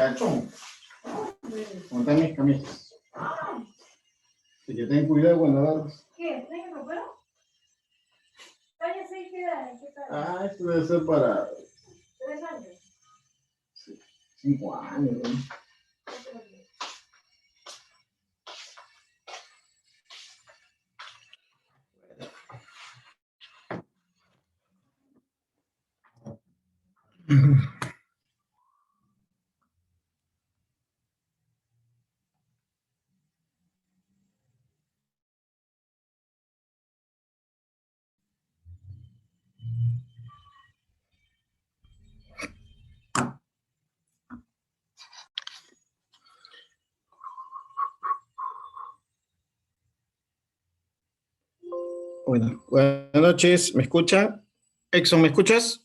agachón. Montar mis camisas. Así que ten cuidado cuando agarras. ¿Qué? ¿Traes ropero? ¿Talla 6 qué edad? ¿Qué tal? Ah, esto debe ser para 3 años. 5 años, ¿no? Bueno, buenas noches, ¿me escucha? Exxon, ¿me escuchas?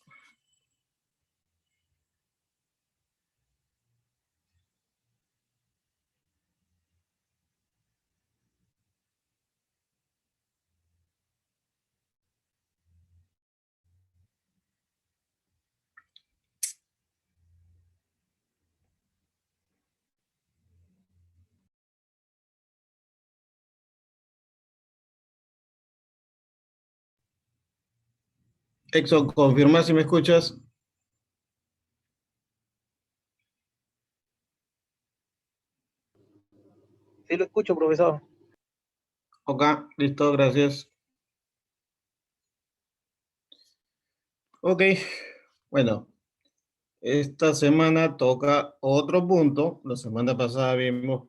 Exxon, confirma si me escuchas. Sí, lo escucho, profesor. Ok, listo, gracias. Ok, bueno, esta semana toca otro punto. La semana pasada vimos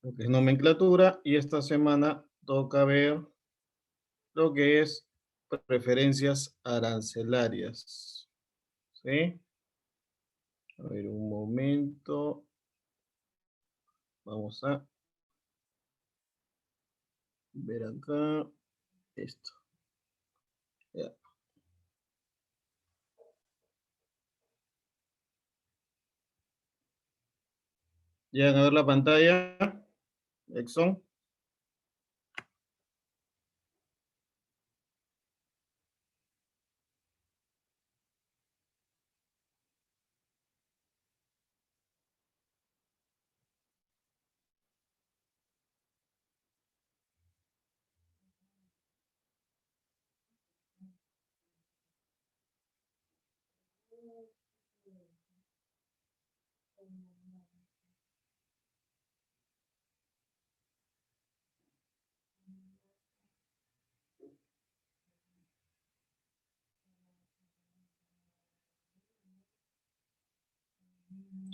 lo que es nomenclatura y esta semana toca ver lo que es preferencias arancelarias. ¿Sí? A ver, un momento. Vamos a ver acá esto. Ya. ¿Llegan a ver la pantalla? Exxon.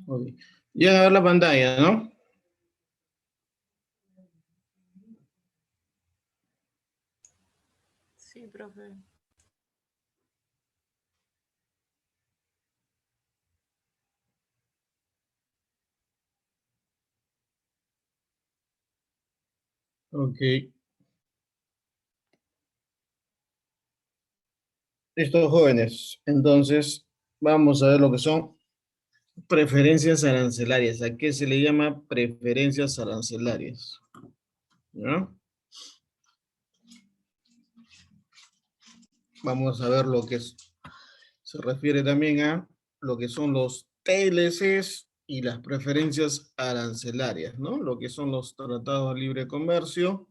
Ok. Llegan a ver la pantalla, ¿no? Sí, profe. Ok. Listo, jóvenes. Entonces, vamos a ver lo que son preferencias arancelarias. ¿A qué se le llama preferencias arancelarias? ¿Ya? Vamos a ver lo que es, se refiere también a lo que son los TLCs y las preferencias arancelarias, ¿no? Lo que son los tratados de libre comercio,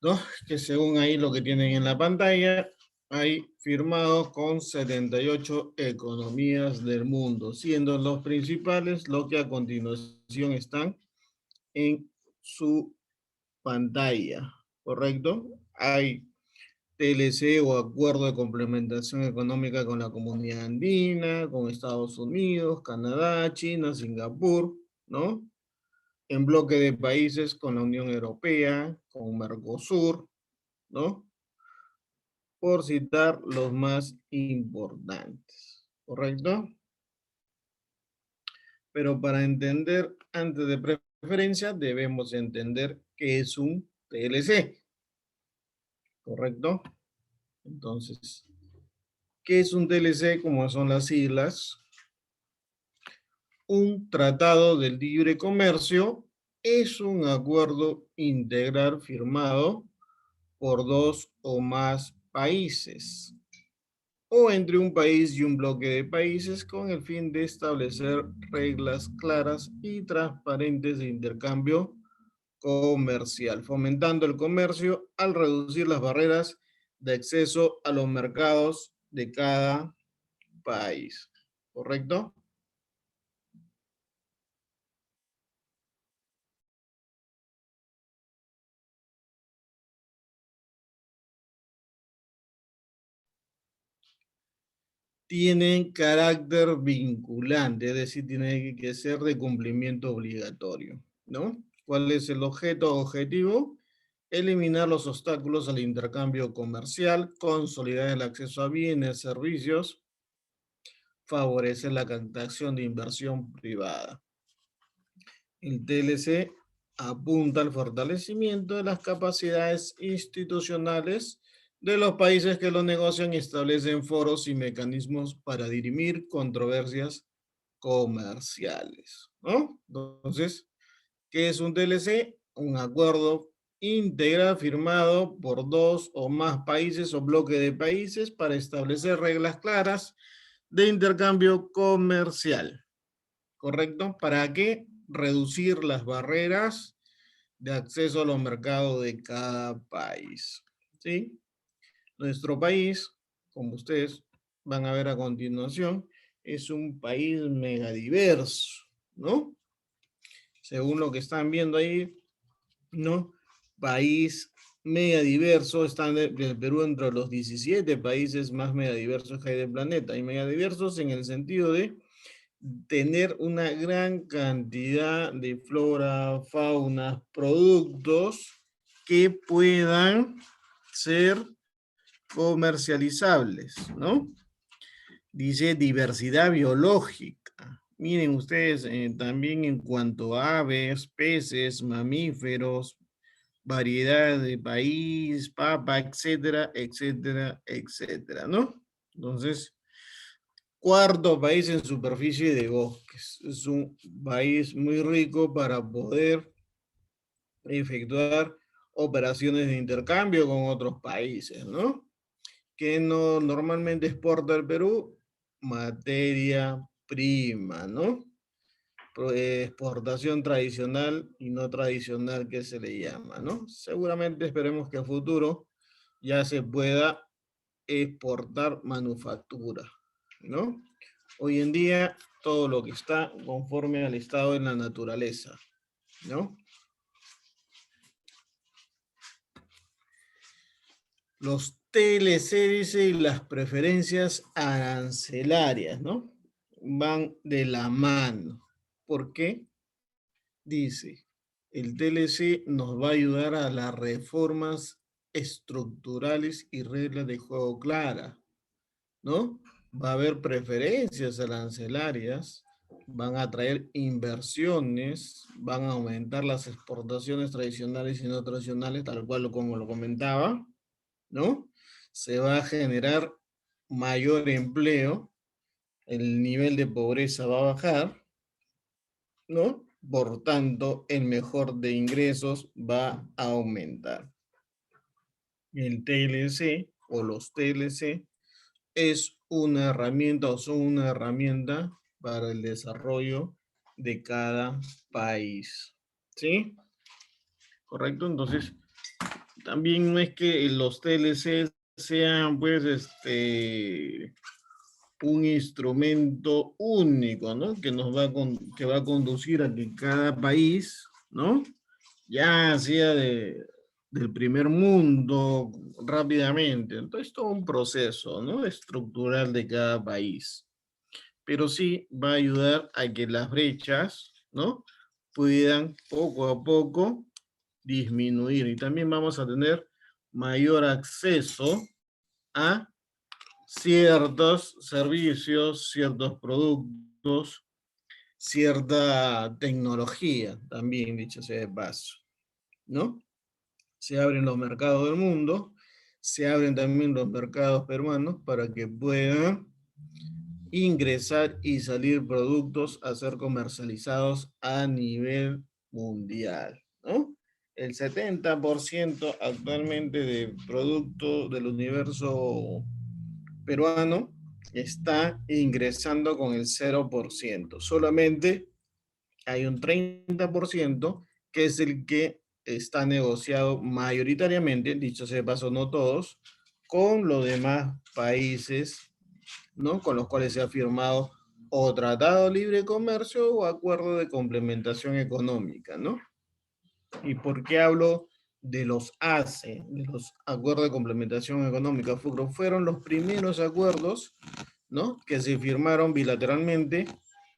¿no? Que según ahí lo que tienen en la pantalla, hay firmados con 78 economías del mundo, siendo los principales lo que a continuación están en su pantalla, ¿correcto? Hay TLC o Acuerdo de Complementación Económica con la Comunidad Andina, con Estados Unidos, Canadá, China, Singapur, ¿no? En bloque de países con la Unión Europea, con Mercosur, ¿no? Por citar los más importantes, ¿correcto? Pero para entender, antes de preferencia, debemos entender qué es un TLC, ¿correcto? Entonces, ¿qué es un TLC? Como son las siglas. Un tratado de libre comercio es un acuerdo integral firmado por dos o más países, o entre un país y un bloque de países con el fin de establecer reglas claras y transparentes de intercambio comercial, fomentando el comercio al reducir las barreras de acceso a los mercados de cada país. ¿Correcto? Tienen carácter vinculante, es decir, tiene que ser de cumplimiento obligatorio, ¿no? ¿Cuál es el objetivo? Eliminar los obstáculos al intercambio comercial, consolidar el acceso a bienes, servicios, favorecer la captación de inversión privada. El TLC apunta al fortalecimiento de las capacidades institucionales de los países que lo negocian y establecen foros y mecanismos para dirimir controversias comerciales, ¿no? Entonces, ¿qué es un TLC? Un acuerdo integral firmado por dos o más países o bloque de países para establecer reglas claras de intercambio comercial, ¿correcto? ¿Para qué? Reducir las barreras de acceso a los mercados de cada país, ¿sí? Nuestro país, como ustedes van a ver a continuación, es un país megadiverso, ¿no? Según lo que están viendo ahí, ¿no? País megadiverso, están el Perú entre los 17 países más megadiversos que hay del planeta, y megadiversos en el sentido de tener una gran cantidad de flora, fauna, productos que puedan ser comercializables, ¿no? Dice diversidad biológica. Miren ustedes, también en cuanto a aves, peces, mamíferos, variedad de país, papa, etcétera, etcétera, etcétera, ¿no? Entonces, cuarto país en superficie de bosques. Es un país muy rico para poder efectuar operaciones de intercambio con otros países, ¿no? Que no normalmente exporta el Perú materia prima, ¿no? Exportación tradicional y no tradicional que se le llama, ¿no? Seguramente esperemos que a futuro ya se pueda exportar manufactura, ¿no? Hoy en día todo lo que está conforme al estado de la naturaleza, ¿no? Los TLC dice y las preferencias arancelarias, ¿no? Van de la mano. ¿Por qué? Dice, el TLC nos va a ayudar a las reformas estructurales y reglas de juego claras, ¿no? Va a haber preferencias arancelarias, van a traer inversiones, van a aumentar las exportaciones tradicionales y no tradicionales, tal cual como lo comentaba, ¿no? Se va a generar mayor empleo, el nivel de pobreza va a bajar, ¿no? Por tanto, el mejor de ingresos va a aumentar. El TLC o los TLC es una herramienta o son una herramienta para el desarrollo de cada país. ¿Sí? ¿Correcto? Entonces, también no es que los TLC sean, pues, un instrumento único, ¿no? Que nos va que va a conducir a que cada país, ¿no? Ya sea del primer mundo rápidamente. Entonces, todo un proceso, ¿no? Estructural de cada país. Pero sí va a ayudar a que las brechas, ¿no? Puedan poco a poco disminuir. Y también vamos a tener mayor acceso a ciertos servicios, ciertos productos, cierta tecnología, también dicho sea de paso, ¿no? Se abren los mercados del mundo, se abren también los mercados peruanos para que puedan ingresar y salir productos a ser comercializados a nivel mundial, ¿no? El 70% actualmente de productos del universo peruano está ingresando con el 0%. Solamente hay un 30% que es el que está negociado mayoritariamente, dicho sea de paso, no todos, con los demás países, ¿no? Con los cuales se ha firmado o tratado de libre comercio o acuerdo de complementación económica, ¿no? ¿Y por qué hablo de los ACE, de los acuerdos de complementación económica? Fueron los primeros acuerdos, ¿no? Que se firmaron bilateralmente,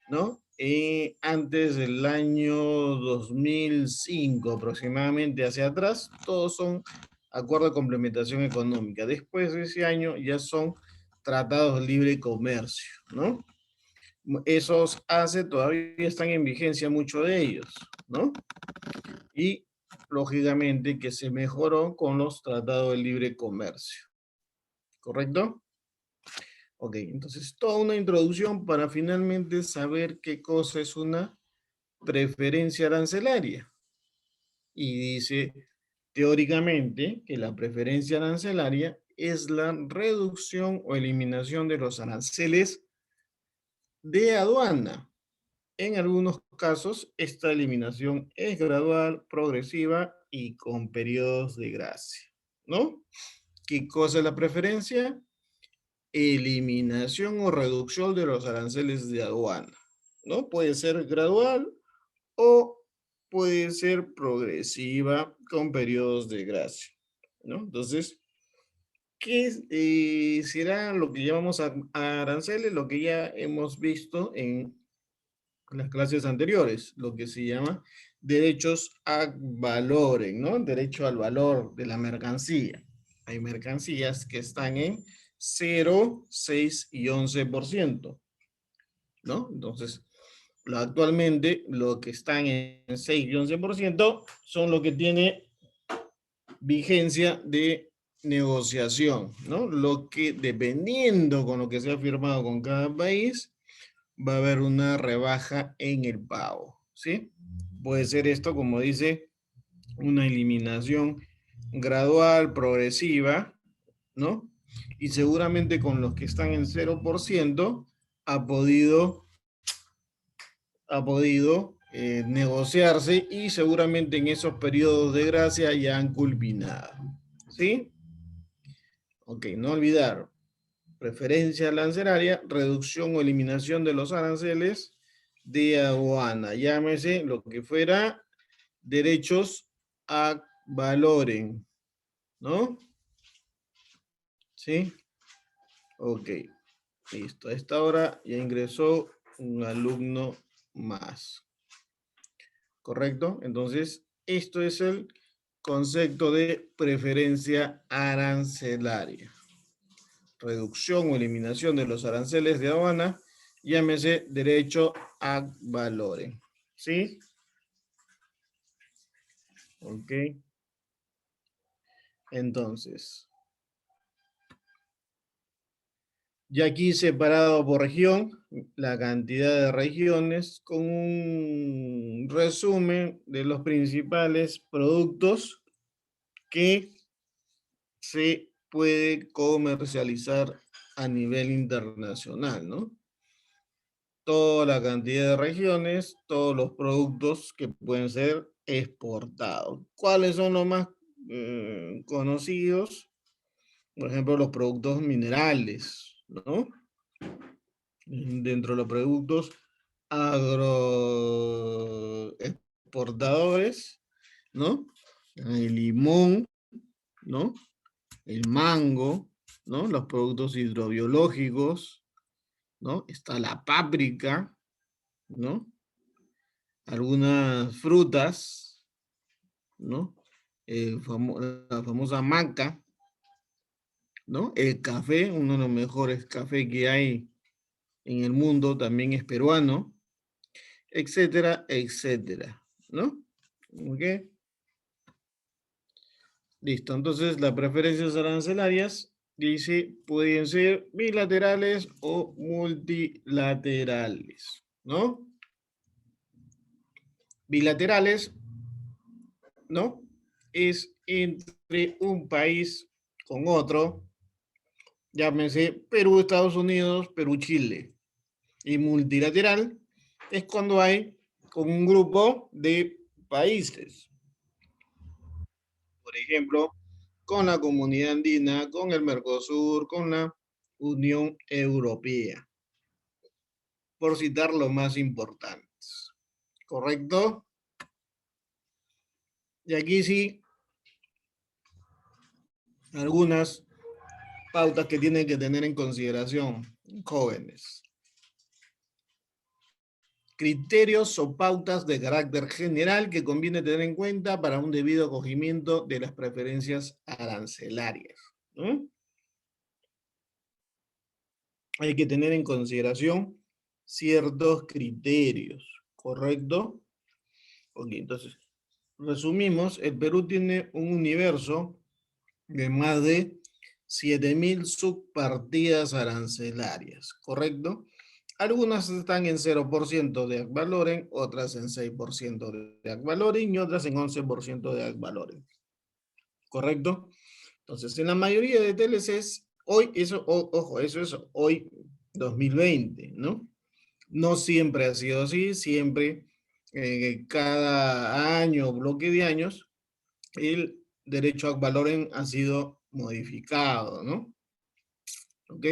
¿no? Antes del año 2005 aproximadamente hacia atrás, todos son acuerdos de complementación económica. Después de ese año ya son tratados de libre comercio, ¿no? Esos ACE todavía están en vigencia, muchos de ellos, ¿no? Y lógicamente que se mejoró con los tratados de libre comercio, ¿correcto? Ok, entonces toda una introducción para finalmente saber qué cosa es una preferencia arancelaria. Y dice teóricamente que la preferencia arancelaria es la reducción o eliminación de los aranceles de aduana. En algunos casos, esta eliminación es gradual, progresiva y con periodos de gracia, ¿no? ¿Qué cosa es la preferencia? Eliminación o reducción de los aranceles de aduana, ¿no? Puede ser gradual o puede ser progresiva con periodos de gracia, ¿no? Entonces, ¿qué será lo que llamamos aranceles? Lo que ya hemos visto en las clases anteriores, lo que se llama derechos ad valorem, ¿no? Derecho al valor de la mercancía. Hay mercancías que están en 0, 6 y 11%, ¿no? Entonces, actualmente lo que están en 6 y 11% son lo que tiene vigencia de negociación, ¿no? Lo que dependiendo con lo que se ha firmado con cada país, va a haber una rebaja en el pago, ¿sí? Puede ser esto, como dice, una eliminación gradual, progresiva, ¿no? Y seguramente con los que están en 0% ha podido negociarse y seguramente en esos periodos de gracia ya han culminado, ¿sí? Ok, no olvidar, preferencia arancelaria, reducción o eliminación de los aranceles de aduana. Llámese lo que fuera derechos ad valorem, ¿no? ¿Sí? Ok, listo. A esta hora ya ingresó un alumno más. ¿Correcto? Entonces, esto es el concepto de preferencia arancelaria. Reducción o eliminación de los aranceles de aduana, llámese derecho ad valorem. ¿Sí? Ok. Entonces, ya aquí separado por región, la cantidad de regiones con un resumen de los principales productos que se puede comercializar a nivel internacional, ¿no? Toda la cantidad de regiones, todos los productos que pueden ser exportados. ¿Cuáles son los más conocidos? Por ejemplo, los productos minerales, ¿no? Dentro de los productos agroexportadores, ¿no? El limón, ¿no? El mango, ¿no? Los productos hidrobiológicos, ¿no? Está la páprica, ¿no? Algunas frutas, ¿no? La famosa maca, ¿no? El café, uno de los mejores cafés que hay en el mundo, también es peruano, etcétera, etcétera, ¿no? ¿Ok? Listo, entonces las preferencias arancelarias, dice, pueden ser bilaterales o multilaterales, ¿no? Bilaterales, ¿no? Es entre un país con otro, llámese Perú, Estados Unidos, Perú, Chile. Y multilateral es cuando hay con un grupo de países. Por ejemplo, con la Comunidad Andina, con el Mercosur, con la Unión Europea, por citar los más importantes. ¿Correcto? Y aquí sí, algunas pautas que tienen que tener en consideración, jóvenes. Criterios o pautas de carácter general que conviene tener en cuenta para un debido acogimiento de las preferencias arancelarias, ¿no? Hay que tener en consideración ciertos criterios, ¿correcto? Ok, entonces, resumimos, el Perú tiene un universo de más de 7.000 subpartidas arancelarias, ¿correcto? Algunas están en 0% de ad valorem, otras en 6% de ad valorem y otras en 11% de ad valorem, ¿correcto? Entonces, en la mayoría de TLCs, hoy, eso, ojo, eso es hoy 2020, ¿no? No siempre ha sido así, siempre, cada año, bloque de años, el derecho ad valorem ha sido modificado, ¿no? ¿Ok?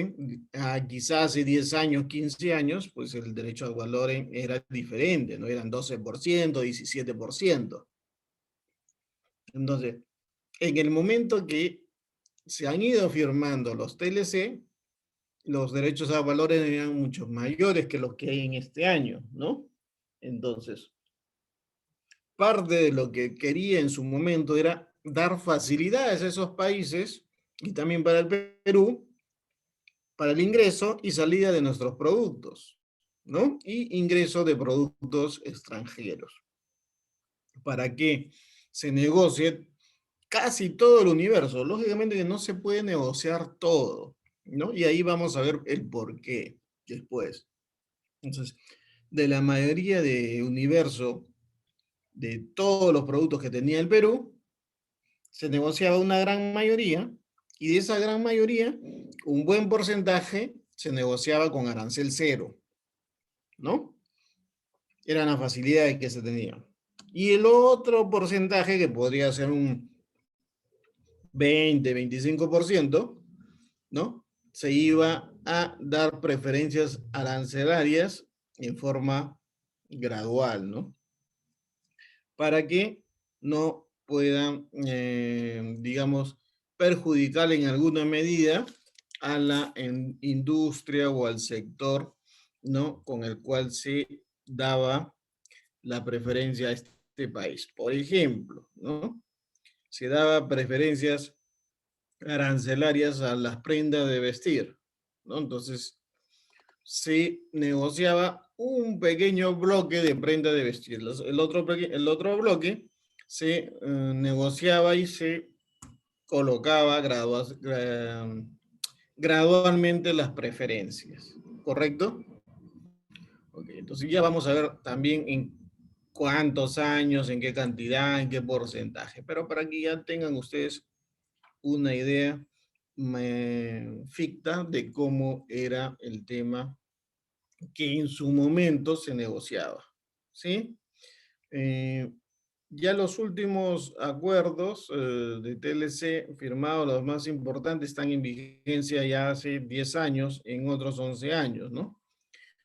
Quizás hace 10 años, 15 años, pues el derecho ad valorem era diferente, ¿no? Eran 12%, 17%. Entonces, en el momento que se han ido firmando los TLC, los derechos ad valorem eran mucho mayores que los que hay en este año, ¿no? Entonces, parte de lo que quería en su momento era dar facilidades a esos países y también para el Perú, para el ingreso y salida de nuestros productos, ¿no? Y ingreso de productos extranjeros. Para que se negocie casi todo el universo. Lógicamente que no se puede negociar todo, ¿no? Y ahí vamos a ver el por qué después. Entonces, de la mayoría de universo de todos los productos que tenía el Perú, se negociaba una gran mayoría, y de esa gran mayoría, un buen porcentaje se negociaba con arancel cero, ¿no? Eran las facilidades que se tenían. Y el otro porcentaje, que podría ser un 20-25%, ¿no? Se iba a dar preferencias arancelarias en forma gradual, ¿no? Para que no puedan, digamos, perjudicar en alguna medida a la industria o al sector, ¿no? Con el cual se daba la preferencia a este país. Por ejemplo, ¿no? Se daba preferencias arancelarias a las prendas de vestir, ¿no? Entonces, se negociaba un pequeño bloque de prenda de vestir. El otro bloque se negociaba y se colocaba gradualmente las preferencias, ¿correcto? Okay, entonces ya vamos a ver también en cuántos años, en qué cantidad, en qué porcentaje, pero para que ya tengan ustedes una idea ficta de cómo era el tema que en su momento se negociaba, ¿sí? Eh, ya los últimos acuerdos de TLC firmados, los más importantes, están en vigencia ya hace 10 años, en otros 11 años, ¿no?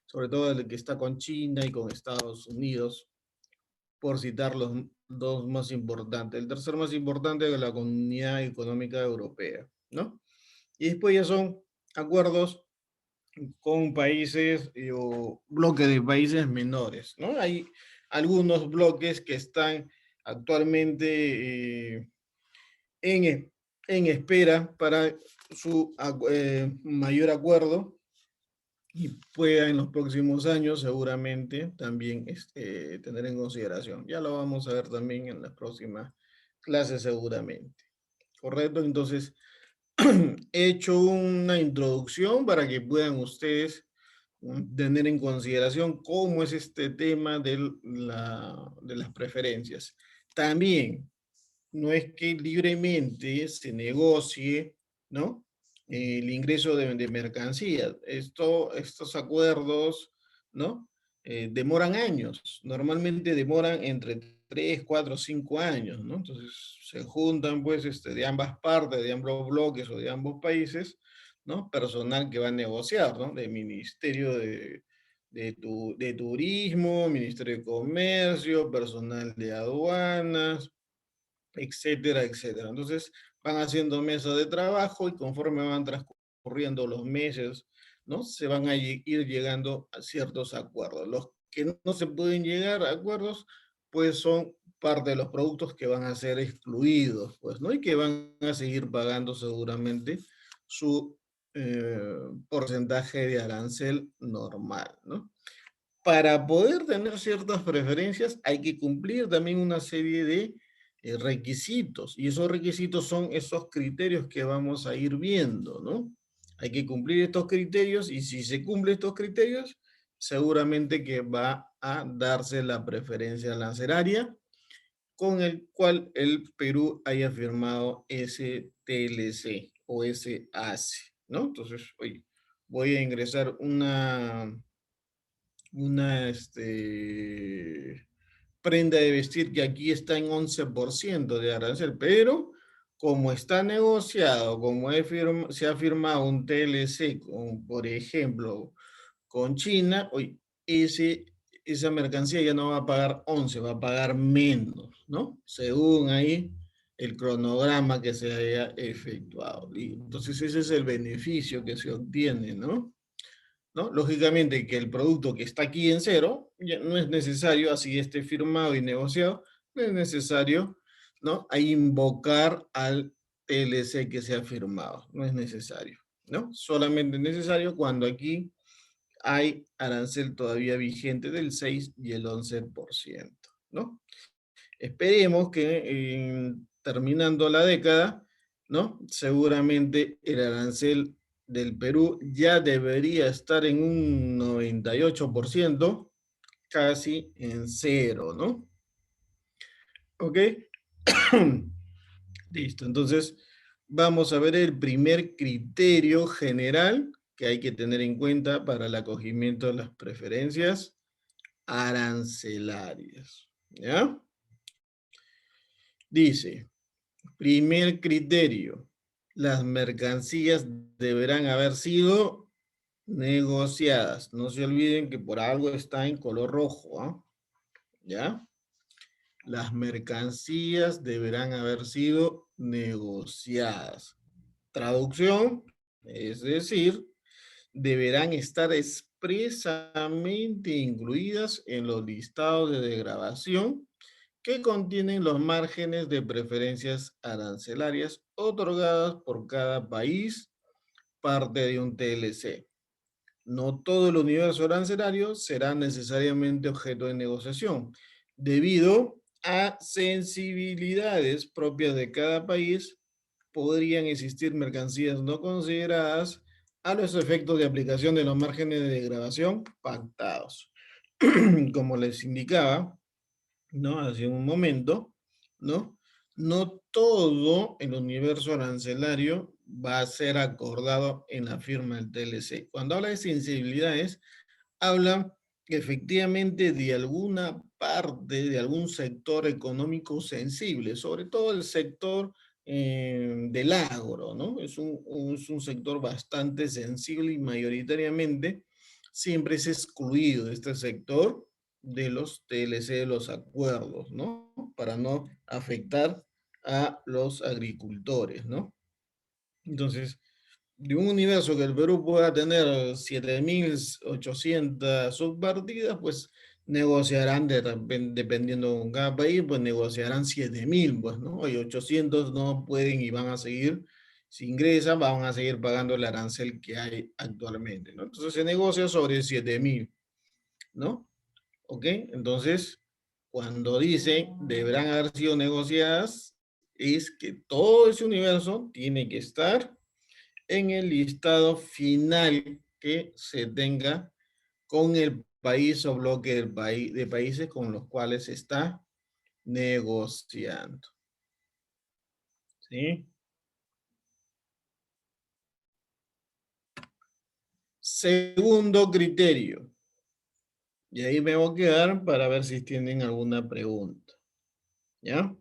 Sobre todo el que está con China y con Estados Unidos, por citar los dos más importantes. El tercer más importante es la Comunidad Económica Europea, ¿no? Y después ya son acuerdos con países o bloques de países menores, ¿no? Hay algunos bloques que están actualmente en espera para su mayor acuerdo y pueda en los próximos años seguramente también tener en consideración. Ya lo vamos a ver también en las próximas clases seguramente. ¿Correcto? Entonces, he hecho una introducción para que puedan ustedes tener en consideración cómo es este tema de las preferencias. También, no es que libremente se negocie, ¿no? el ingreso de mercancías. Estos acuerdos, ¿no? Demoran años, normalmente demoran entre 3, 4, 5 años, ¿no? Entonces se juntan pues de ambas partes, de ambos bloques o de ambos países, ¿no? Personal que va a negociar, ¿no? Del Ministerio de Turismo, Ministerio de Comercio, personal de aduanas, etcétera, etcétera. Entonces van haciendo mesas de trabajo y conforme van transcurriendo los meses, ¿no? Se van a ir llegando a ciertos acuerdos. Los que no se pueden llegar a acuerdos, pues son parte de los productos que van a ser excluidos, pues, ¿no? Y que van a seguir pagando seguramente su porcentaje de arancel normal, ¿no? Para poder tener ciertas preferencias hay que cumplir también una serie de requisitos, y esos requisitos son esos criterios que vamos a ir viendo, ¿no? Hay que cumplir estos criterios, y si se cumplen estos criterios, seguramente que va a darse la preferencia arancelaria con el cual el Perú haya firmado ese TLC o ese ACE, ¿no? Entonces, oye, voy a ingresar una prenda de vestir que aquí está en 11% de arancel, pero como está negociado, como se ha firmado un TLC, con, por ejemplo, con China, hoy esa mercancía ya no va a pagar 11, va a pagar menos, ¿no? Según ahí el cronograma que se haya efectuado. Y entonces ese es el beneficio que se obtiene, ¿no? ¿No? Lógicamente que el producto que está aquí en cero, ya no es necesario, así esté firmado y negociado, no es necesario, ¿no? A invocar al TLC que se ha firmado, no es necesario, ¿no? Solamente es necesario cuando aquí hay arancel todavía vigente del 6 y el 11%, ¿no? Esperemos que terminando la década, ¿no? Seguramente el arancel del Perú ya debería estar en un 98%, casi en cero, ¿no? ¿Ok? Listo, entonces vamos a ver el primer criterio general que hay que tener en cuenta para el acogimiento de las preferencias arancelarias, ¿ya? Dice, primer criterio, las mercancías deberán haber sido negociadas. No se olviden que por algo está en color rojo, ¿ah? ¿Ya? Las mercancías deberán haber sido negociadas. Traducción, es decir, deberán estar expresamente incluidas en los listados de degradación que contienen los márgenes de preferencias arancelarias otorgadas por cada país parte de un TLC. No todo el universo arancelario será necesariamente objeto de negociación, debido a sensibilidades propias de cada país. Podrían existir mercancías no consideradas a los efectos de aplicación de los márgenes de degradación pactados. Como les indicaba, ¿no? Hace un momento, ¿no? No todo el universo arancelario va a ser acordado en la firma del TLC. Cuando habla de sensibilidades, habla efectivamente de alguna parte, de algún sector económico sensible, sobre todo el sector del agro, ¿no? Es un sector bastante sensible y mayoritariamente siempre es excluido de este sector de los TLC, de los acuerdos, ¿no? Para no afectar a los agricultores, ¿no? Entonces, de un universo que el Perú pueda tener 7.800 subpartidas, pues negociarán dependiendo de cada país, pues negociarán 7.000, pues, ¿no? Y 800 no pueden y van a seguir, si ingresan, van a seguir pagando el arancel que hay actualmente, ¿no? Entonces se negocia sobre 7.000, ¿no? ¿Ok? Entonces, cuando dice deberán haber sido negociadas, es que todo ese universo tiene que estar en el listado final que se tenga con el país o bloque de países con los cuales se está negociando. ¿Sí? Segundo criterio. Y ahí me voy a quedar para ver si tienen alguna pregunta. ¿Ya?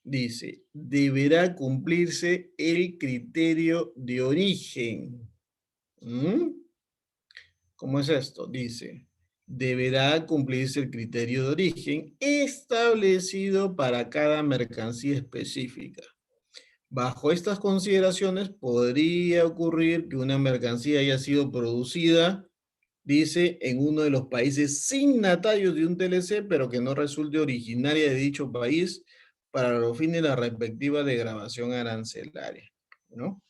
Dice, deberá cumplirse el criterio de origen. ¿Mm? ¿Cómo es esto? Dice, deberá cumplirse el criterio de origen establecido para cada mercancía específica. Bajo estas consideraciones, podría ocurrir que una mercancía haya sido producida, dice, en uno de los países signatarios de un TLC, pero que no resulte originaria de dicho país para los fines de la respectiva degradación arancelaria, ¿no?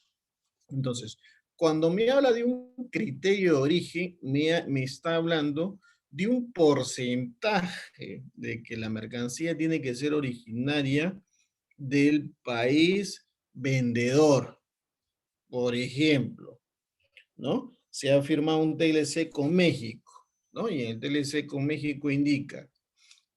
Entonces, cuando me habla de un criterio de origen, me está hablando de un porcentaje de que la mercancía tiene que ser originaria del país vendedor. Por ejemplo, ¿no? Se ha firmado un TLC con México, ¿no? Y en el TLC con México indica,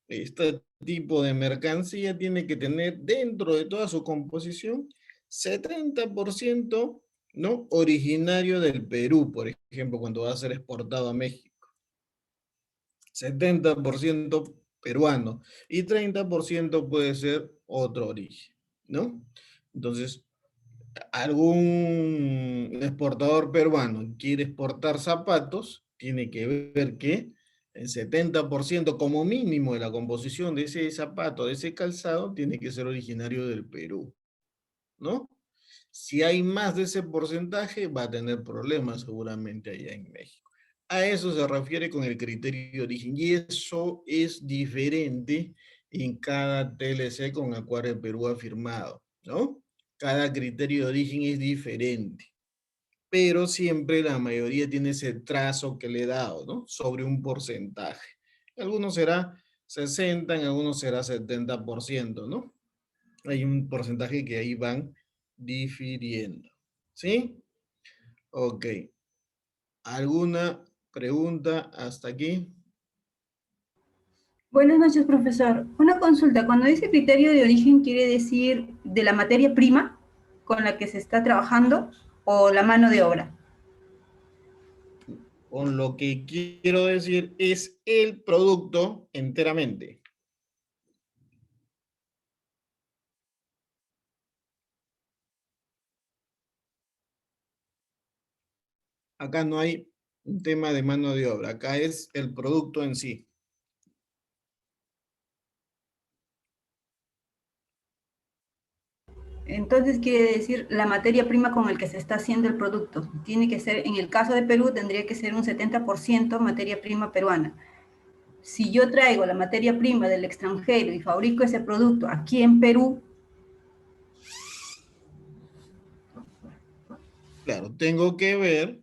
este tipo de mercancía tiene que tener dentro de toda su composición 70%, ¿no? Originario del Perú, por ejemplo, cuando va a ser exportado a México. 70% peruano y 30% puede ser otro origen, ¿no? Entonces, algún exportador peruano quiere exportar zapatos, tiene que ver que el 70% como mínimo de la composición de ese zapato, de ese calzado, tiene que ser originario del Perú, ¿no? Si hay más de ese porcentaje, va a tener problemas seguramente allá en México. A eso se refiere con el criterio de origen y eso es diferente en cada TLC con el cual el Perú ha firmado, ¿no? Cada criterio de origen es diferente, pero siempre la mayoría tiene ese trazo que le he dado, ¿no? Sobre un porcentaje. En algunos será 60, en algunos será 70%, ¿no? Hay un porcentaje que ahí van difiriendo. ¿Sí? Ok. ¿Alguna pregunta hasta aquí? Buenas noches, profesor. Una consulta. Cuando dice criterio de origen, ¿quiere decir de la materia prima con la que se está trabajando o la mano de obra? Con lo que quiero decir es el producto enteramente. Acá no hay un tema de mano de obra, acá es el producto en sí. Entonces quiere decir la materia prima con la que se está haciendo el producto. Tiene que ser, en el caso de Perú, tendría que ser un 70% materia prima peruana. Si yo traigo la materia prima del extranjero y fabrico ese producto aquí en Perú. Claro, tengo que ver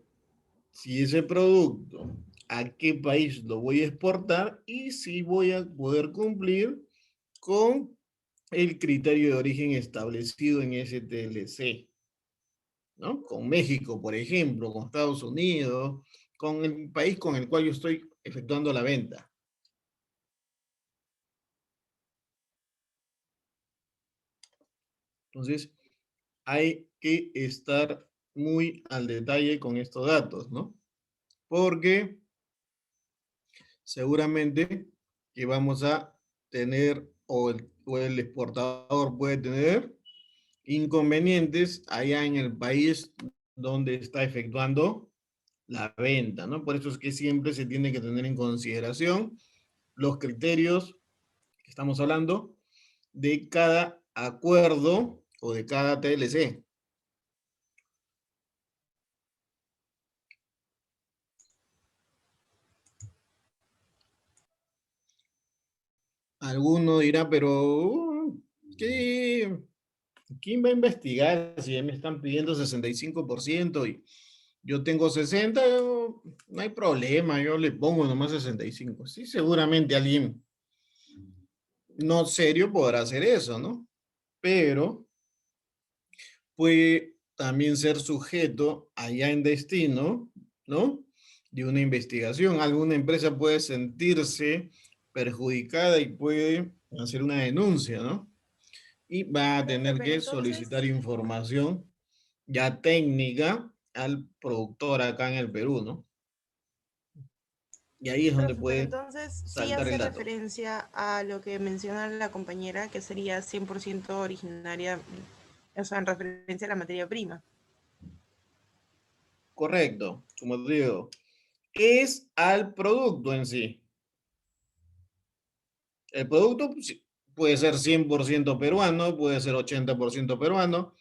si ese producto, a qué país lo voy a exportar y si voy a poder cumplir con el criterio de origen establecido en ese TLC, ¿no? Con México, por ejemplo, con Estados Unidos, con el país con el cual yo estoy efectuando la venta. Entonces, hay que estar muy al detalle con estos datos, ¿no? Porque seguramente que vamos a tener, o el exportador puede tener inconvenientes allá en el país donde está efectuando la venta, ¿no? Por eso es que siempre se tiene que tener en consideración los criterios que estamos hablando de cada acuerdo o de cada TLC. Alguno dirá, pero ¿quién va a investigar si ya me están pidiendo 65% y yo tengo 60%? No hay problema, yo le pongo nomás 65%. Sí, seguramente alguien no serio podrá hacer eso, ¿no? Pero puede también ser sujeto allá en destino, ¿no? De una investigación. Alguna empresa puede sentirse perjudicada y puede hacer una denuncia, ¿no? Y va a Profe, tener pero que entonces, solicitar información ya técnica al productor acá en el Perú, ¿no? Y ahí es donde Profe, pero puede entonces sí saltar hace el dato. referencia a lo que menciona la compañera, que sería 100% originaria, o sea, en referencia a la materia prima. Correcto, como te digo, es al producto en sí. El producto pues, puede ser 100% peruano, puede ser 80% peruano,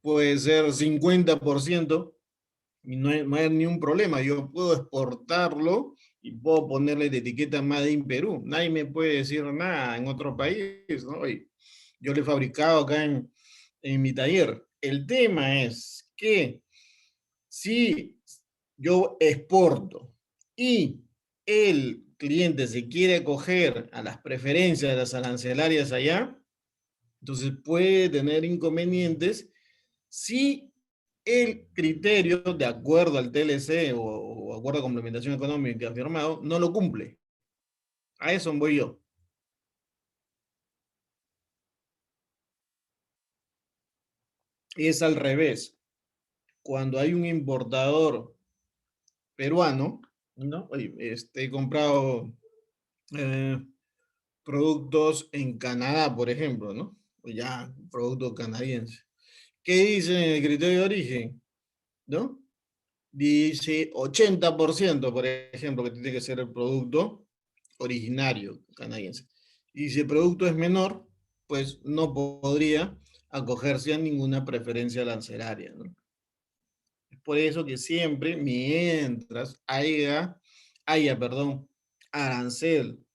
puede ser 50%, y no hay ni un problema. Yo puedo exportarlo y puedo ponerle de etiqueta Made in Perú. Nadie me puede decir nada en otro país, ¿no? Y yo lo he fabricado acá en mi taller. El tema es que si yo exporto y el cliente se quiere acoger a las preferencias de las arancelarias allá, entonces puede tener inconvenientes si el criterio de acuerdo al TLC o acuerdo de complementación económica firmado no lo cumple. A eso voy yo. Es al revés. Cuando hay un importador peruano, ¿no? Oye, he comprado eh, productos en Canadá, por ejemplo, ¿no? O ya, producto canadiense. ¿Qué dice en el criterio de origen? ¿No? Dice 80%, por ejemplo, que tiene que ser el producto originario canadiense. Y si el producto es menor, pues no podría acogerse a ninguna preferencia arancelaria, ¿no? Es por eso que siempre, mientras haya, arancel,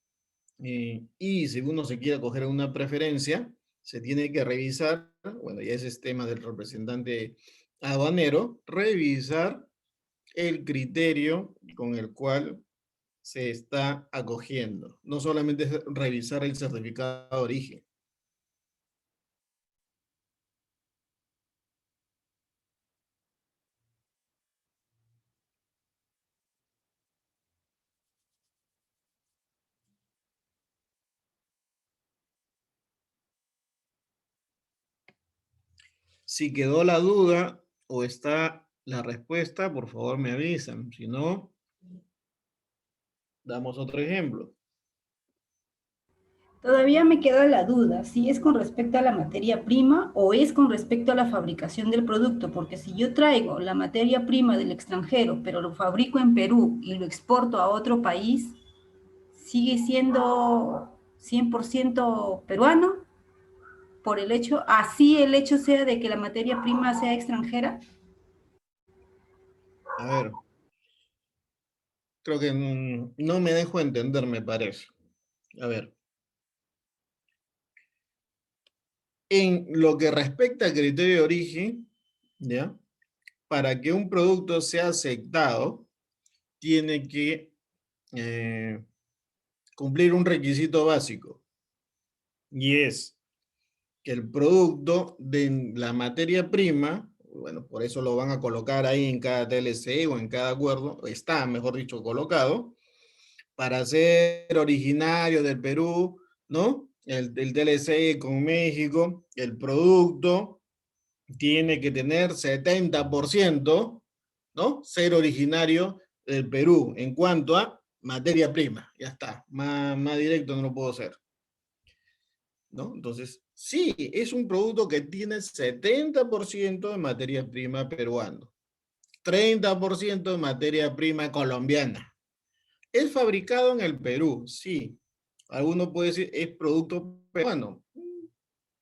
y si uno se quiere acoger a una preferencia, se tiene que revisar, bueno, ya ese es tema del representante aduanero, revisar el criterio con el cual se está acogiendo. No solamente es revisar el certificado de origen. Si quedó la duda o está la respuesta, por favor me avisan. Si no, damos otro ejemplo. Todavía me queda la duda si es con respecto a la materia prima o es con respecto a la fabricación del producto, porque si yo traigo la materia prima del extranjero, pero lo fabrico en Perú y lo exporto a otro país, ¿sigue siendo 100% peruano? Por el hecho, así el hecho sea de que la materia prima sea extranjera. A ver, creo que no me dejo entender, me parece. A ver, en lo que respecta al criterio de origen, ¿ya? Para que un producto sea aceptado, tiene que cumplir un requisito básico, y es que el producto de la materia prima, bueno, por eso lo van a colocar ahí en cada TLC o en cada acuerdo, está, mejor dicho, colocado, para ser originario del Perú, ¿no? El TLC con México, el producto tiene que tener 70%, ¿no? Ser originario del Perú en cuanto a materia prima. Ya está, más directo no lo puedo hacer, ¿no? Entonces, sí, es un producto que tiene 70% de materia prima peruana, 30% de materia prima colombiana. Es fabricado en el Perú, sí. Alguno puede decir, es producto peruano.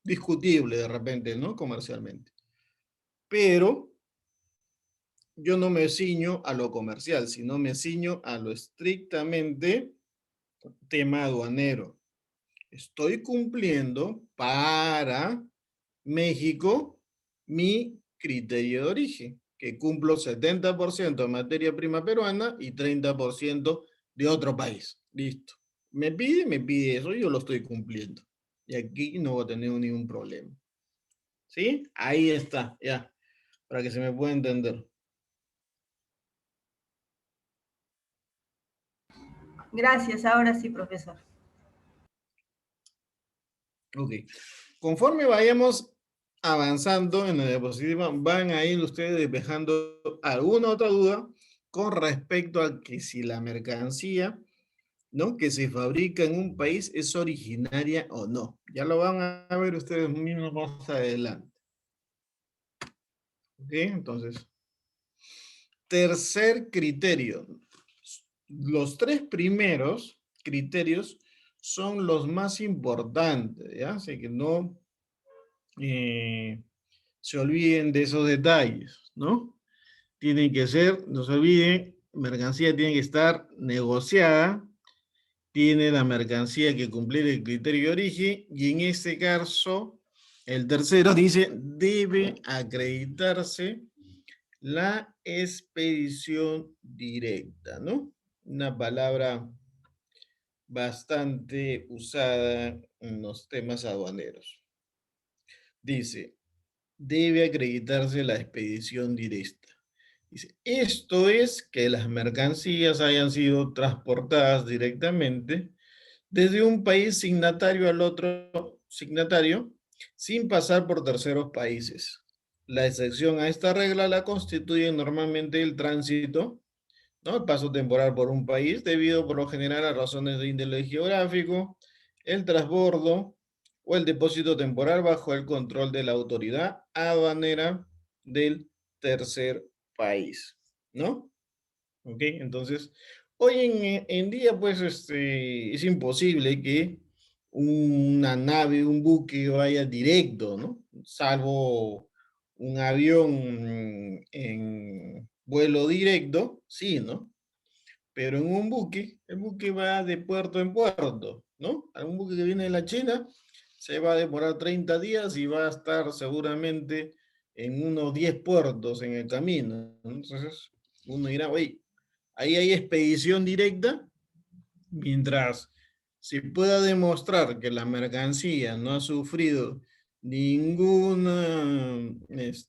Discutible de repente, ¿no? Comercialmente. Pero yo no me ciño a lo comercial, sino me ciño a lo estrictamente tema aduanero. Estoy cumpliendo para México mi criterio de origen, que cumplo 70% de materia prima peruana y 30% de otro país. Listo. Me pide eso, yo lo estoy cumpliendo. Y aquí no voy a tener ningún problema. ¿Sí? Ahí está, ya, para que se me pueda entender. Gracias, ahora sí, profesor. Ok. Conforme vayamos avanzando en la diapositiva, van a ir ustedes despejando alguna otra duda con respecto a que si la mercancía, ¿no?, que se fabrica en un país es originaria o no. Ya lo van a ver ustedes mismos más adelante. ¿Ok? Entonces, tercer criterio. Los tres primeros criterios son los más importantes, ¿ya? Así que no se olviden de esos detalles, ¿no? Tienen que ser, no se olviden, mercancía tiene que estar negociada, tiene la mercancía que cumplir el criterio de origen, y en este caso, el tercero dice, debe acreditarse la expedición directa, ¿no? Una palabra bastante usada en los temas aduaneros. Dice, debe acreditarse la expedición directa. Dice, esto es que las mercancías hayan sido transportadas directamente desde un país signatario al otro signatario sin pasar por terceros países. La excepción a esta regla la constituye normalmente el tránsito, ¿no?, el paso temporal por un país, debido por lo general a razones de índole geográfico, el transbordo o el depósito temporal bajo el control de la autoridad aduanera del tercer país, ¿no? ¿Ok? Entonces, hoy en día, pues, es imposible que una nave, un buque vaya directo, ¿no? Salvo un avión en vuelo directo, sí, ¿no? Pero en un buque, el buque va de puerto en puerto, ¿no? Algún buque que viene de la China se va a demorar 30 días y va a estar seguramente en unos 10 puertos en el camino. Entonces, uno dirá, oye, ahí hay expedición directa, mientras se pueda demostrar que la mercancía no ha sufrido ningún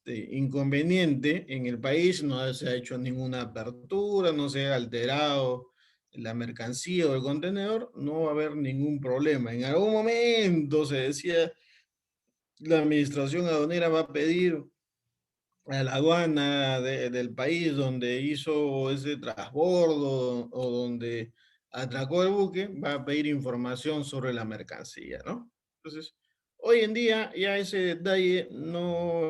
inconveniente en el país, no se ha hecho ninguna apertura, no se ha alterado la mercancía o el contenedor, no va a haber ningún problema. En algún momento se decía, la administración aduanera va a pedir a la aduana del país donde hizo ese transbordo o donde atracó el buque, va a pedir información sobre la mercancía, ¿no? Entonces, hoy en día ya ese detalle no,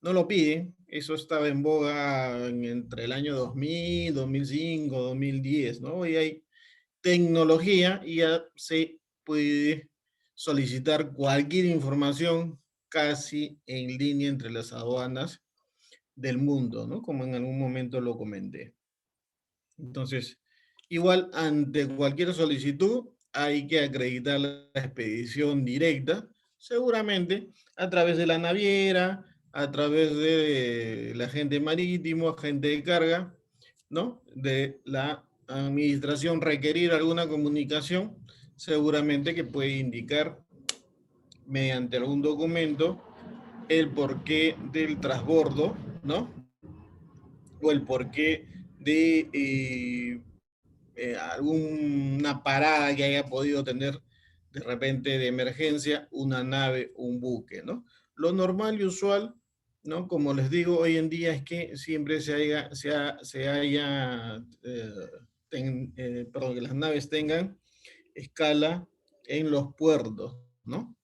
no lo piden. Eso estaba en boga entre el año 2000, 2005, 2010, ¿no? Hoy hay tecnología y ya se puede solicitar cualquier información casi en línea entre las aduanas del mundo, ¿no? Como en algún momento lo comenté. Entonces, igual ante cualquier solicitud hay que acreditar la expedición directa, seguramente a través de la naviera, a través del agente marítimo, agente de carga, ¿no? De la administración requerir alguna comunicación, seguramente que puede indicar mediante algún documento el porqué del transbordo, ¿no? O el porqué de alguna parada que haya podido tener de repente de emergencia una nave, un buque, ¿no? Lo normal y usual, ¿no? Como les digo, hoy en día es que siempre perdón, que las naves tengan escala en los puertos, ¿no?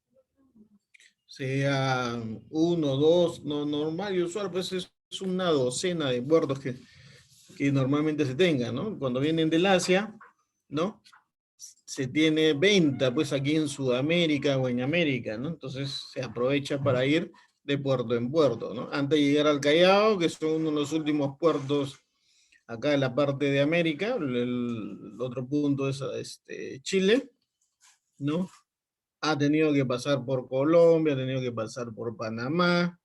Sea uno, dos, no, normal y usual, pues es una docena de puertos que normalmente se tengan, ¿no? Cuando vienen del Asia, ¿no? Se tiene venta, pues aquí en Sudamérica o en América, ¿no? Entonces se aprovecha para ir de puerto en puerto, ¿no? Antes de llegar al Callao, que son uno de los últimos puertos acá en la parte de América, el otro punto es Chile, ¿no? Ha tenido que pasar por Colombia, ha tenido que pasar por Panamá,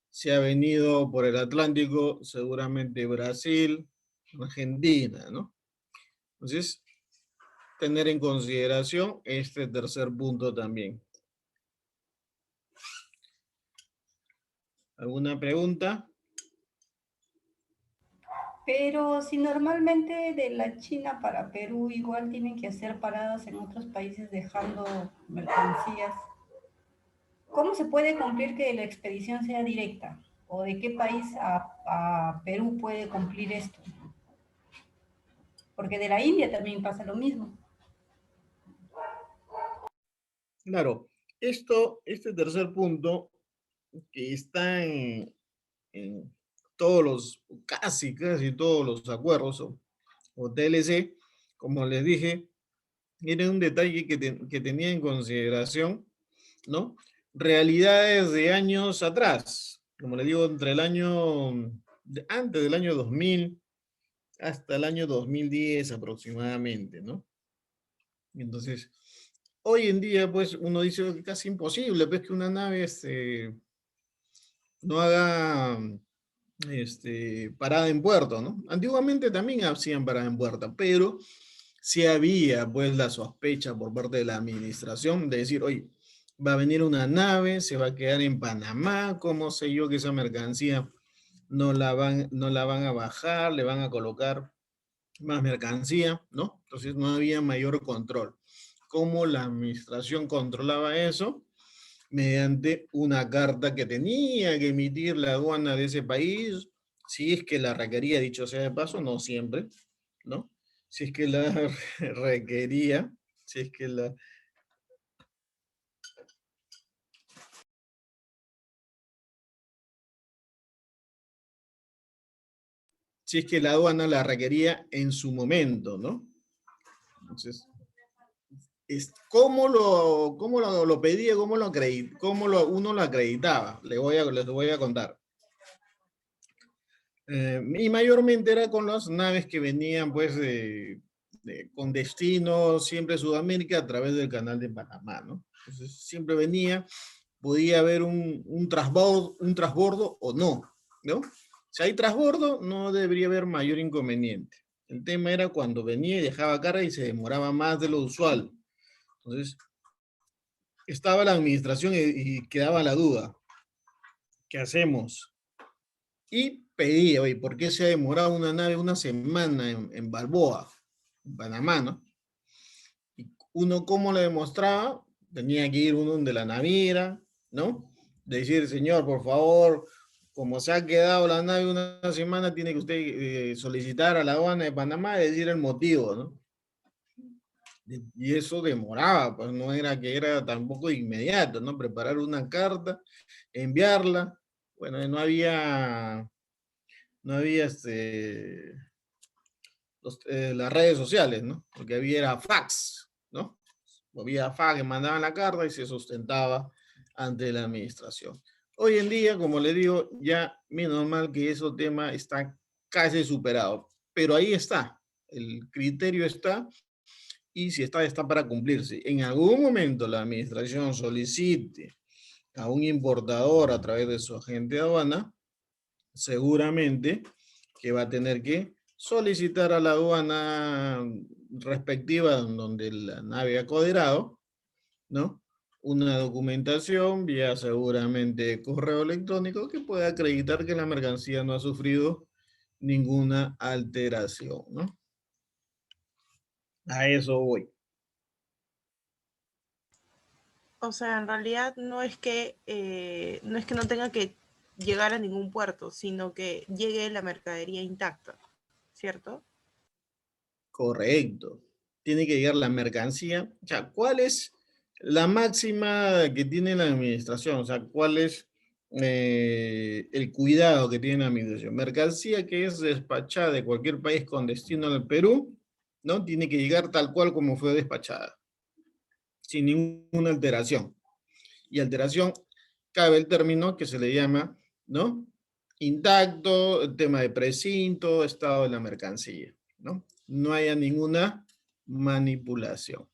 se ha venido por el Atlántico, seguramente Brasil, Argentina, ¿no? Entonces, tener en consideración este tercer punto también. ¿Alguna pregunta? Pero si normalmente de la China para Perú igual tienen que hacer paradas en otros países dejando mercancías. ¿Cómo se puede cumplir que la expedición sea directa? ¿O de qué país a Perú puede cumplir esto? Porque de la India también pasa lo mismo. Claro, este tercer punto que está en todos casi todos los acuerdos o TLC, como les dije, era un detalle que tenía en consideración, ¿no? Realidades de años atrás, como les digo, entre el año, antes del año 2000 hasta el año 2010 aproximadamente, ¿no? Entonces, hoy en día, pues, uno dice que casi imposible, pues, que una nave no haga parada en puerto, ¿no? Antiguamente también hacían parada en puerto, pero sí había, pues, la sospecha por parte de la administración de decir, oye, va a venir una nave, se va a quedar en Panamá, ¿cómo sé yo que esa mercancía no la van a bajar, le van a colocar más mercancía, ¿no? Entonces no había mayor control. ¿Cómo la administración controlaba eso? Mediante una carta que tenía que emitir la aduana de ese país, si es que la requería, dicho sea de paso, no siempre, ¿no? Si es que la requería, si es que la, si es que la aduana la requería en su momento, ¿no? Entonces, ¿cómo lo pedía, uno lo acreditaba? Les voy a contar. Y mayormente era con las naves que venían pues con destino siempre a Sudamérica a través del canal de Panamá, ¿no? Entonces siempre venía, podía haber un transbordo o no, ¿no? Si hay transbordo, no debería haber mayor inconveniente. El tema era cuando venía y dejaba carga y se demoraba más de lo usual. Entonces, estaba la administración y quedaba la duda. ¿Qué hacemos? Y pedía, oye, ¿por qué se ha demorado una nave una semana en Balboa, en Panamá, ¿no? Y uno, ¿cómo lo demostraba? Tenía que ir uno de la naviera, ¿no? De decir, señor, por favor, como se ha quedado la nave una semana, tiene que usted solicitar a la aduana de Panamá y decir el motivo, ¿no? Y eso demoraba, pues no era que era tampoco inmediato, ¿no? Preparar una carta, enviarla. Bueno, no había las redes sociales, ¿no? Lo que había era fax, ¿no? Había fax que mandaban la carta y se sustentaba ante la administración. Hoy en día, como le digo, ya menos mal que ese tema está casi superado, pero ahí está, el criterio está y si está para cumplirse. En algún momento la administración solicite a un importador a través de su agente de aduana, seguramente que va a tener que solicitar a la aduana respectiva donde la nave ha coderado, ¿no? Una documentación vía seguramente correo electrónico que pueda acreditar que la mercancía no ha sufrido ninguna alteración, ¿no? A eso voy. O sea, en realidad no es que no tenga que llegar a ningún puerto, sino que llegue la mercadería intacta, ¿cierto? Correcto. Tiene que llegar la mercancía. O sea, ¿cuál es la máxima que tiene la administración? O sea, ¿cuál es el cuidado que tiene la administración? Mercancía que es despachada de cualquier país con destino al Perú, ¿no? Tiene que llegar tal cual como fue despachada, sin ninguna alteración. Y alteración cabe el término que se le llama, ¿no? Intacto, el tema de precinto, estado de la mercancía, ¿no? No haya ninguna manipulación.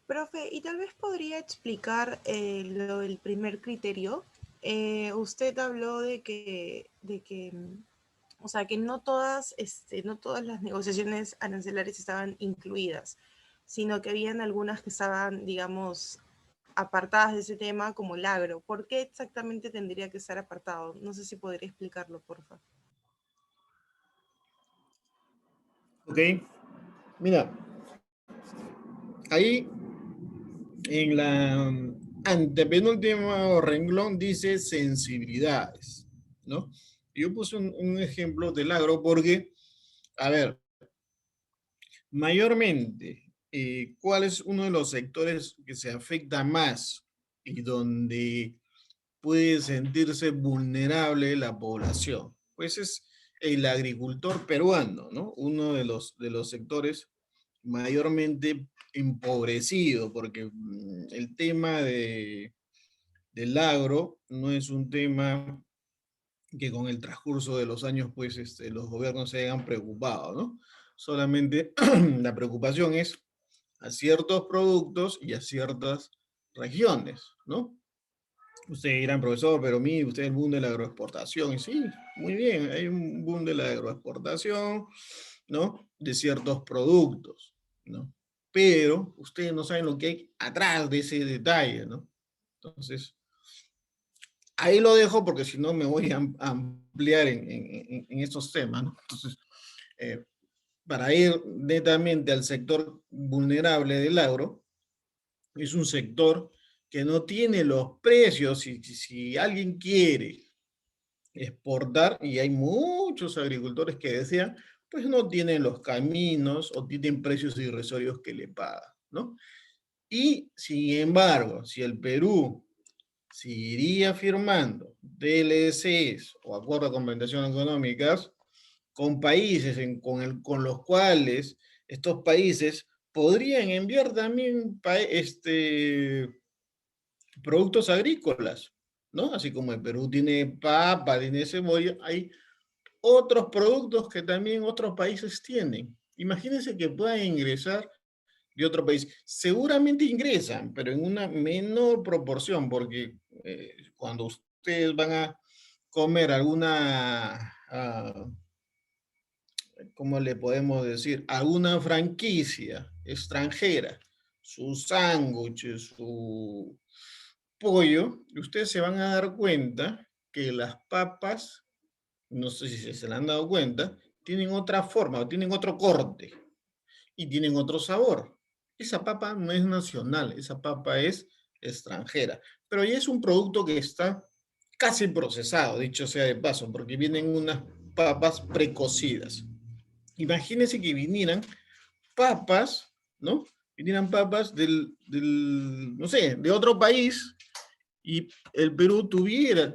Profe, y tal vez podría explicar lo del primer criterio. Usted habló o sea, que no todas las negociaciones arancelarias estaban incluidas, sino que habían algunas que estaban, digamos, apartadas de ese tema, como el agro. ¿Por qué exactamente tendría que estar apartado? No sé si podría explicarlo, por favor. Ok, mira, ahí en la antepenúltimo renglón dice sensibilidades, ¿no? Yo puse un ejemplo del agro porque, a ver, mayormente, ¿cuál es uno de los sectores que se afecta más y donde puede sentirse vulnerable la población? Pues es el agricultor peruano, ¿no? Uno de los sectores mayormente empobrecido, porque el tema del agro no es un tema que con el transcurso de los años, pues, los gobiernos se hayan preocupado, ¿no? Solamente la preocupación es a ciertos productos y a ciertas regiones, ¿no? Ustedes dirán, profesor, pero mire, usted el boom de la agroexportación. Y sí, muy bien, hay un boom de la agroexportación, ¿no? De ciertos productos, ¿no? Pero ustedes no saben lo que hay atrás de ese detalle, ¿no? Entonces, ahí lo dejo porque si no me voy a ampliar en estos temas, ¿no? Entonces, eh, para ir netamente al sector vulnerable del agro, es un sector que no tiene los precios. Si alguien quiere exportar, y hay muchos agricultores que desean, pues no tienen los caminos o tienen precios irrisorios que le pagan, ¿no? Y sin embargo, si el Perú seguiría firmando DLCs o acuerdos de compensación económicas con países con los cuales estos países podrían enviar también productos agrícolas, ¿no? Así como el Perú tiene papa, tiene cebolla, hay otros productos que también otros países tienen. Imagínense que puedan ingresar de otro país. Seguramente ingresan, pero en una menor proporción, porque cuando ustedes van a comer alguna, ¿cómo le podemos decir? Alguna franquicia extranjera, sus sándwiches, su pollo, ustedes se van a dar cuenta que las papas, no sé si se le han dado cuenta, tienen otra forma, tienen otro corte y tienen otro sabor. Esa papa no es nacional, esa papa es extranjera, pero ya es un producto que está casi procesado, dicho sea de paso, porque vienen unas papas precocidas. Imagínense que vinieran papas, ¿no? Vinieran papas no sé, de otro país y el Perú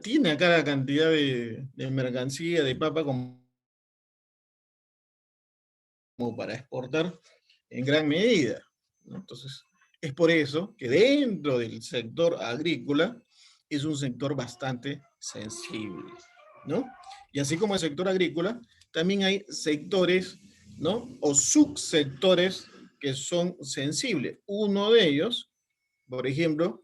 tiene acá la cantidad de mercancía, de papa como para exportar en gran medida, ¿no? Entonces, es por eso que dentro del sector agrícola es un sector bastante sensible, ¿no? Y así como el sector agrícola, también hay sectores, ¿no? O subsectores que son sensibles. Uno de ellos, por ejemplo,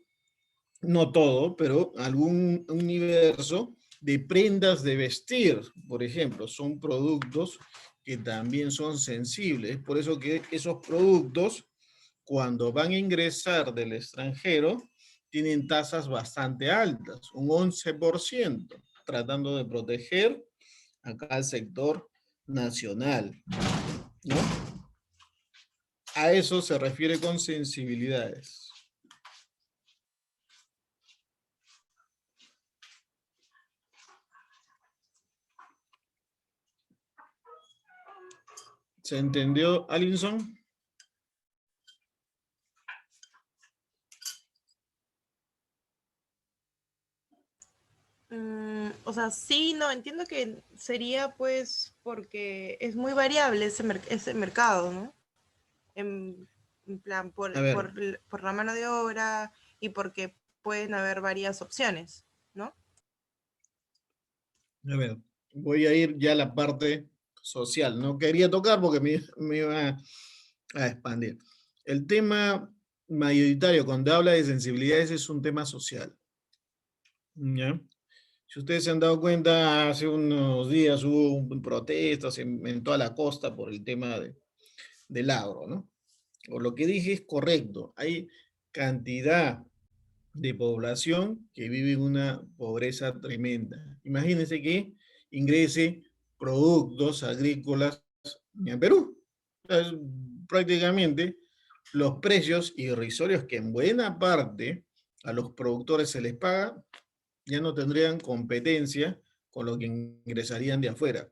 no todo, pero algún universo de prendas de vestir, por ejemplo, son productos que también son sensibles. Por eso que esos productos, cuando van a ingresar del extranjero, tienen tasas bastante altas, un 11%, tratando de proteger acá al sector nacional, ¿no? A eso se refiere con sensibilidades. ¿Se entendió, Alinson? O sea, sí, no, entiendo que sería pues porque es muy variable ese mercado, ¿no? En plan, A ver, por la mano de obra y porque pueden haber varias opciones, ¿no? a ver, voy a ir ya a la parte social. No quería tocar porque me iba a expandir. El tema mayoritario cuando habla de sensibilidades es un tema social, ¿ya? Si ustedes se han dado cuenta, hace unos días hubo protestas en toda la costa por el tema del agro, ¿no? O lo que dije es correcto. Hay cantidad de población que vive en una pobreza tremenda. Imagínense que ingrese productos agrícolas en Perú. Es prácticamente los precios irrisorios que en buena parte a los productores se les paga, ya no tendrían competencia con lo que ingresarían de afuera,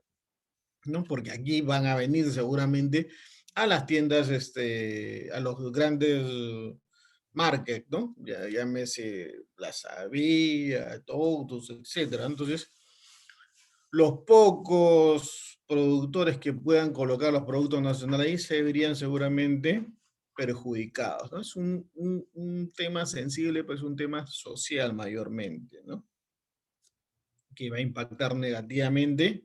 ¿no? Porque aquí van a venir seguramente a las tiendas, a los grandes market, ¿no? Ya, llámese Plaza Vía, Totus, etcétera. Entonces, los pocos productores que puedan colocar los productos nacionales ahí se verían seguramente perjudicados, ¿no? Es un tema sensible, pues un tema social mayormente, ¿no? Que va a impactar negativamente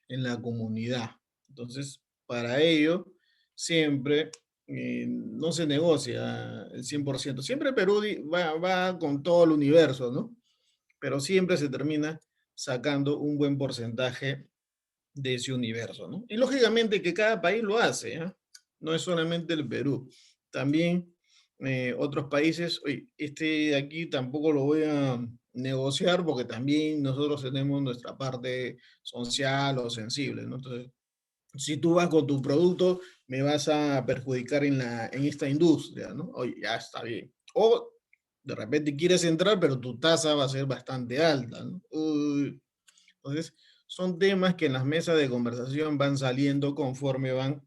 en la comunidad. Entonces, para ello, siempre no se negocia el 100%. Siempre Perú va con todo el universo, ¿no? Pero siempre se termina sacando un buen porcentaje de ese universo, ¿no? Y lógicamente que cada país lo hace, ¿eh? No es solamente el Perú. También otros países, oye, este de aquí tampoco lo voy a negociar porque también nosotros tenemos nuestra parte social o sensible, ¿no? Entonces, si tú vas con tu producto, me vas a perjudicar en esta industria, ¿no? Oye, ya está bien. O de repente quieres entrar, pero tu tasa va a ser bastante alta, ¿no? Entonces, son temas que en las mesas de conversación van saliendo conforme van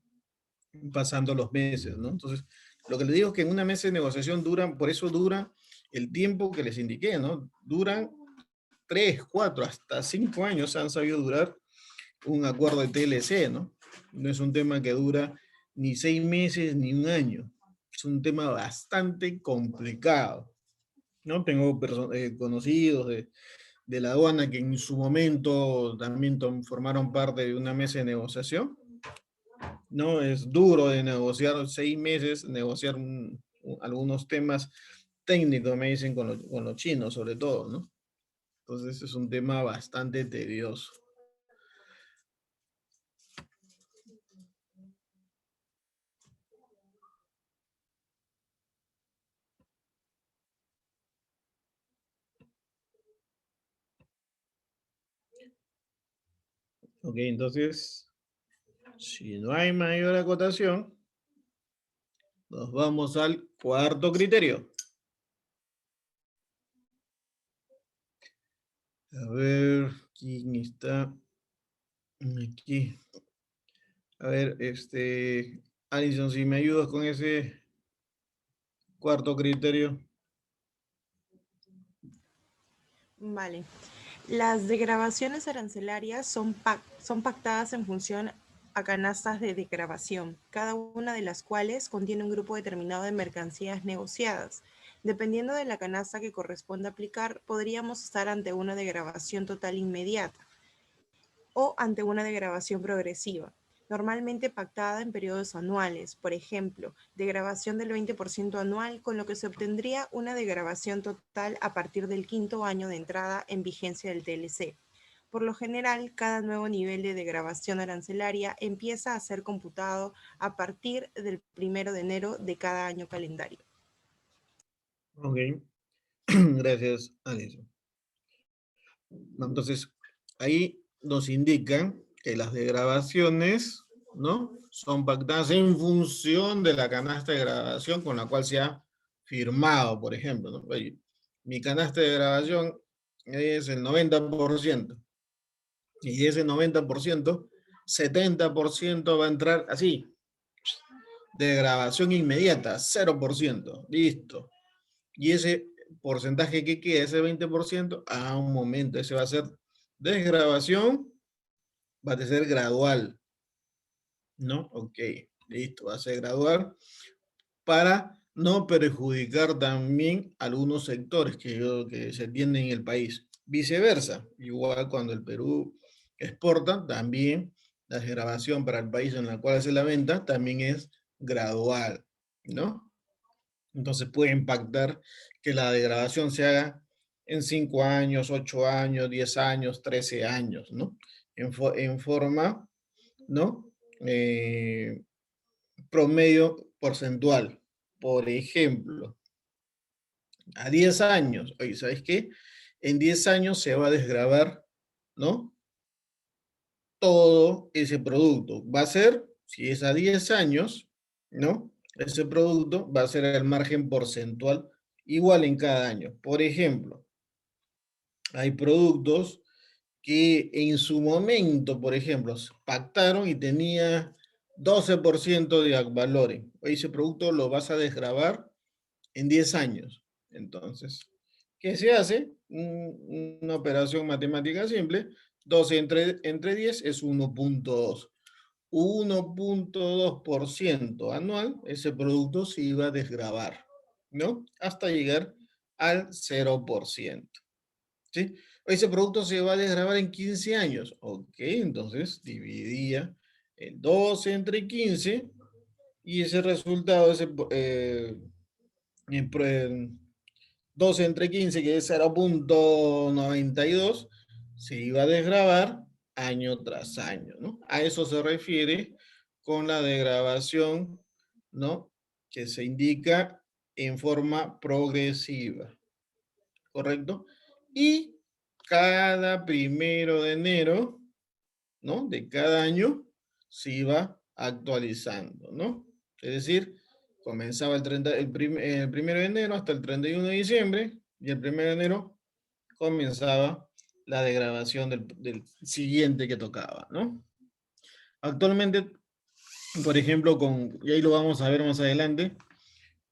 pasando los meses, ¿no? Entonces, lo que les digo es que en una mesa de negociación duran, por eso dura el tiempo que les indiqué, ¿no? Duran 3, 4, hasta 5 años han sabido durar un acuerdo de TLC, ¿no? No es un tema que dura ni 6 meses ni un año. Es un tema bastante complicado, ¿no? Tengo conocidos de la aduana que en su momento también formaron parte de una mesa de negociación. No, es duro de negociar 6 meses, negociar algunos temas técnicos, me dicen, con los chinos sobre todo, ¿no? Entonces es un tema bastante tedioso. Ok, entonces, si no hay mayor acotación, nos vamos al cuarto criterio. A ver, ¿quién está aquí? A ver, Alison, si me ayudas con ese cuarto criterio. Vale. Las degravaciones arancelarias son pactadas en función a canastas de degravación, cada una de las cuales contiene un grupo determinado de mercancías negociadas. Dependiendo de la canasta que corresponda aplicar, podríamos estar ante una degravación total inmediata o ante una degravación progresiva, normalmente pactada en periodos anuales, por ejemplo, degravación del 20% anual, con lo que se obtendría una degravación total a partir del 5º año de entrada en vigencia del TLC. Por lo general, cada nuevo nivel de degravación arancelaria empieza a ser computado a partir del 1 de enero de cada año calendario. Ok, gracias, Alison. Entonces, ahí nos indican que las degravaciones, ¿no? Son pactadas en función de la canasta de grabación con la cual se ha firmado, por ejemplo, ¿no? Oye, mi canasta de grabación es el 90%. Y de ese 90%, 70% va a entrar así, de grabación inmediata, 0%. Listo. Y ese porcentaje que queda, ese 20%, a un momento, ese va a ser desgrabación, va a ser gradual, ¿no? Ok, listo, va a ser gradual para no perjudicar también algunos sectores que se tienen en el país. Viceversa, igual cuando el Perú exporta, también la desgrabación para el país en el cual hace la venta también es gradual, ¿no? Entonces puede impactar que la degradación se haga en 5 años, 8 años, 10 años, 13 años, ¿no? En forma, ¿no? Promedio porcentual. Por ejemplo, a 10 años, oye, ¿sabes qué? En 10 años se va a desgravar, ¿no? Todo ese producto. Va a ser si es a 10 años, ¿no? Ese producto va a ser el margen porcentual igual en cada año. Por ejemplo, hay productos que en su momento, por ejemplo, se pactaron y tenía 12% de ad valorem. Ese producto lo vas a desgravar en 10 años. Entonces, ¿qué se hace? Una operación matemática simple. 12 entre 10 es 1.2. 1.2% anual, ese producto se iba a desgravar, ¿no? Hasta llegar al 0%. ¿Sí? Ese producto se va a desgravar en 15 años. Ok, entonces dividía el 12 entre 15 y ese resultado, ese 12 entre 15, que es 0.92, se iba a desgravar año tras año, ¿no? A eso se refiere con la desgravación, ¿no? Que se indica en forma progresiva, ¿correcto? Y cada 1 de enero, ¿no? De cada año se iba actualizando, ¿no? Es decir, comenzaba el 1 de enero hasta el 31 de diciembre y el 1 de enero comenzaba la degradación del siguiente que tocaba, ¿no? Actualmente, por ejemplo, y ahí lo vamos a ver más adelante,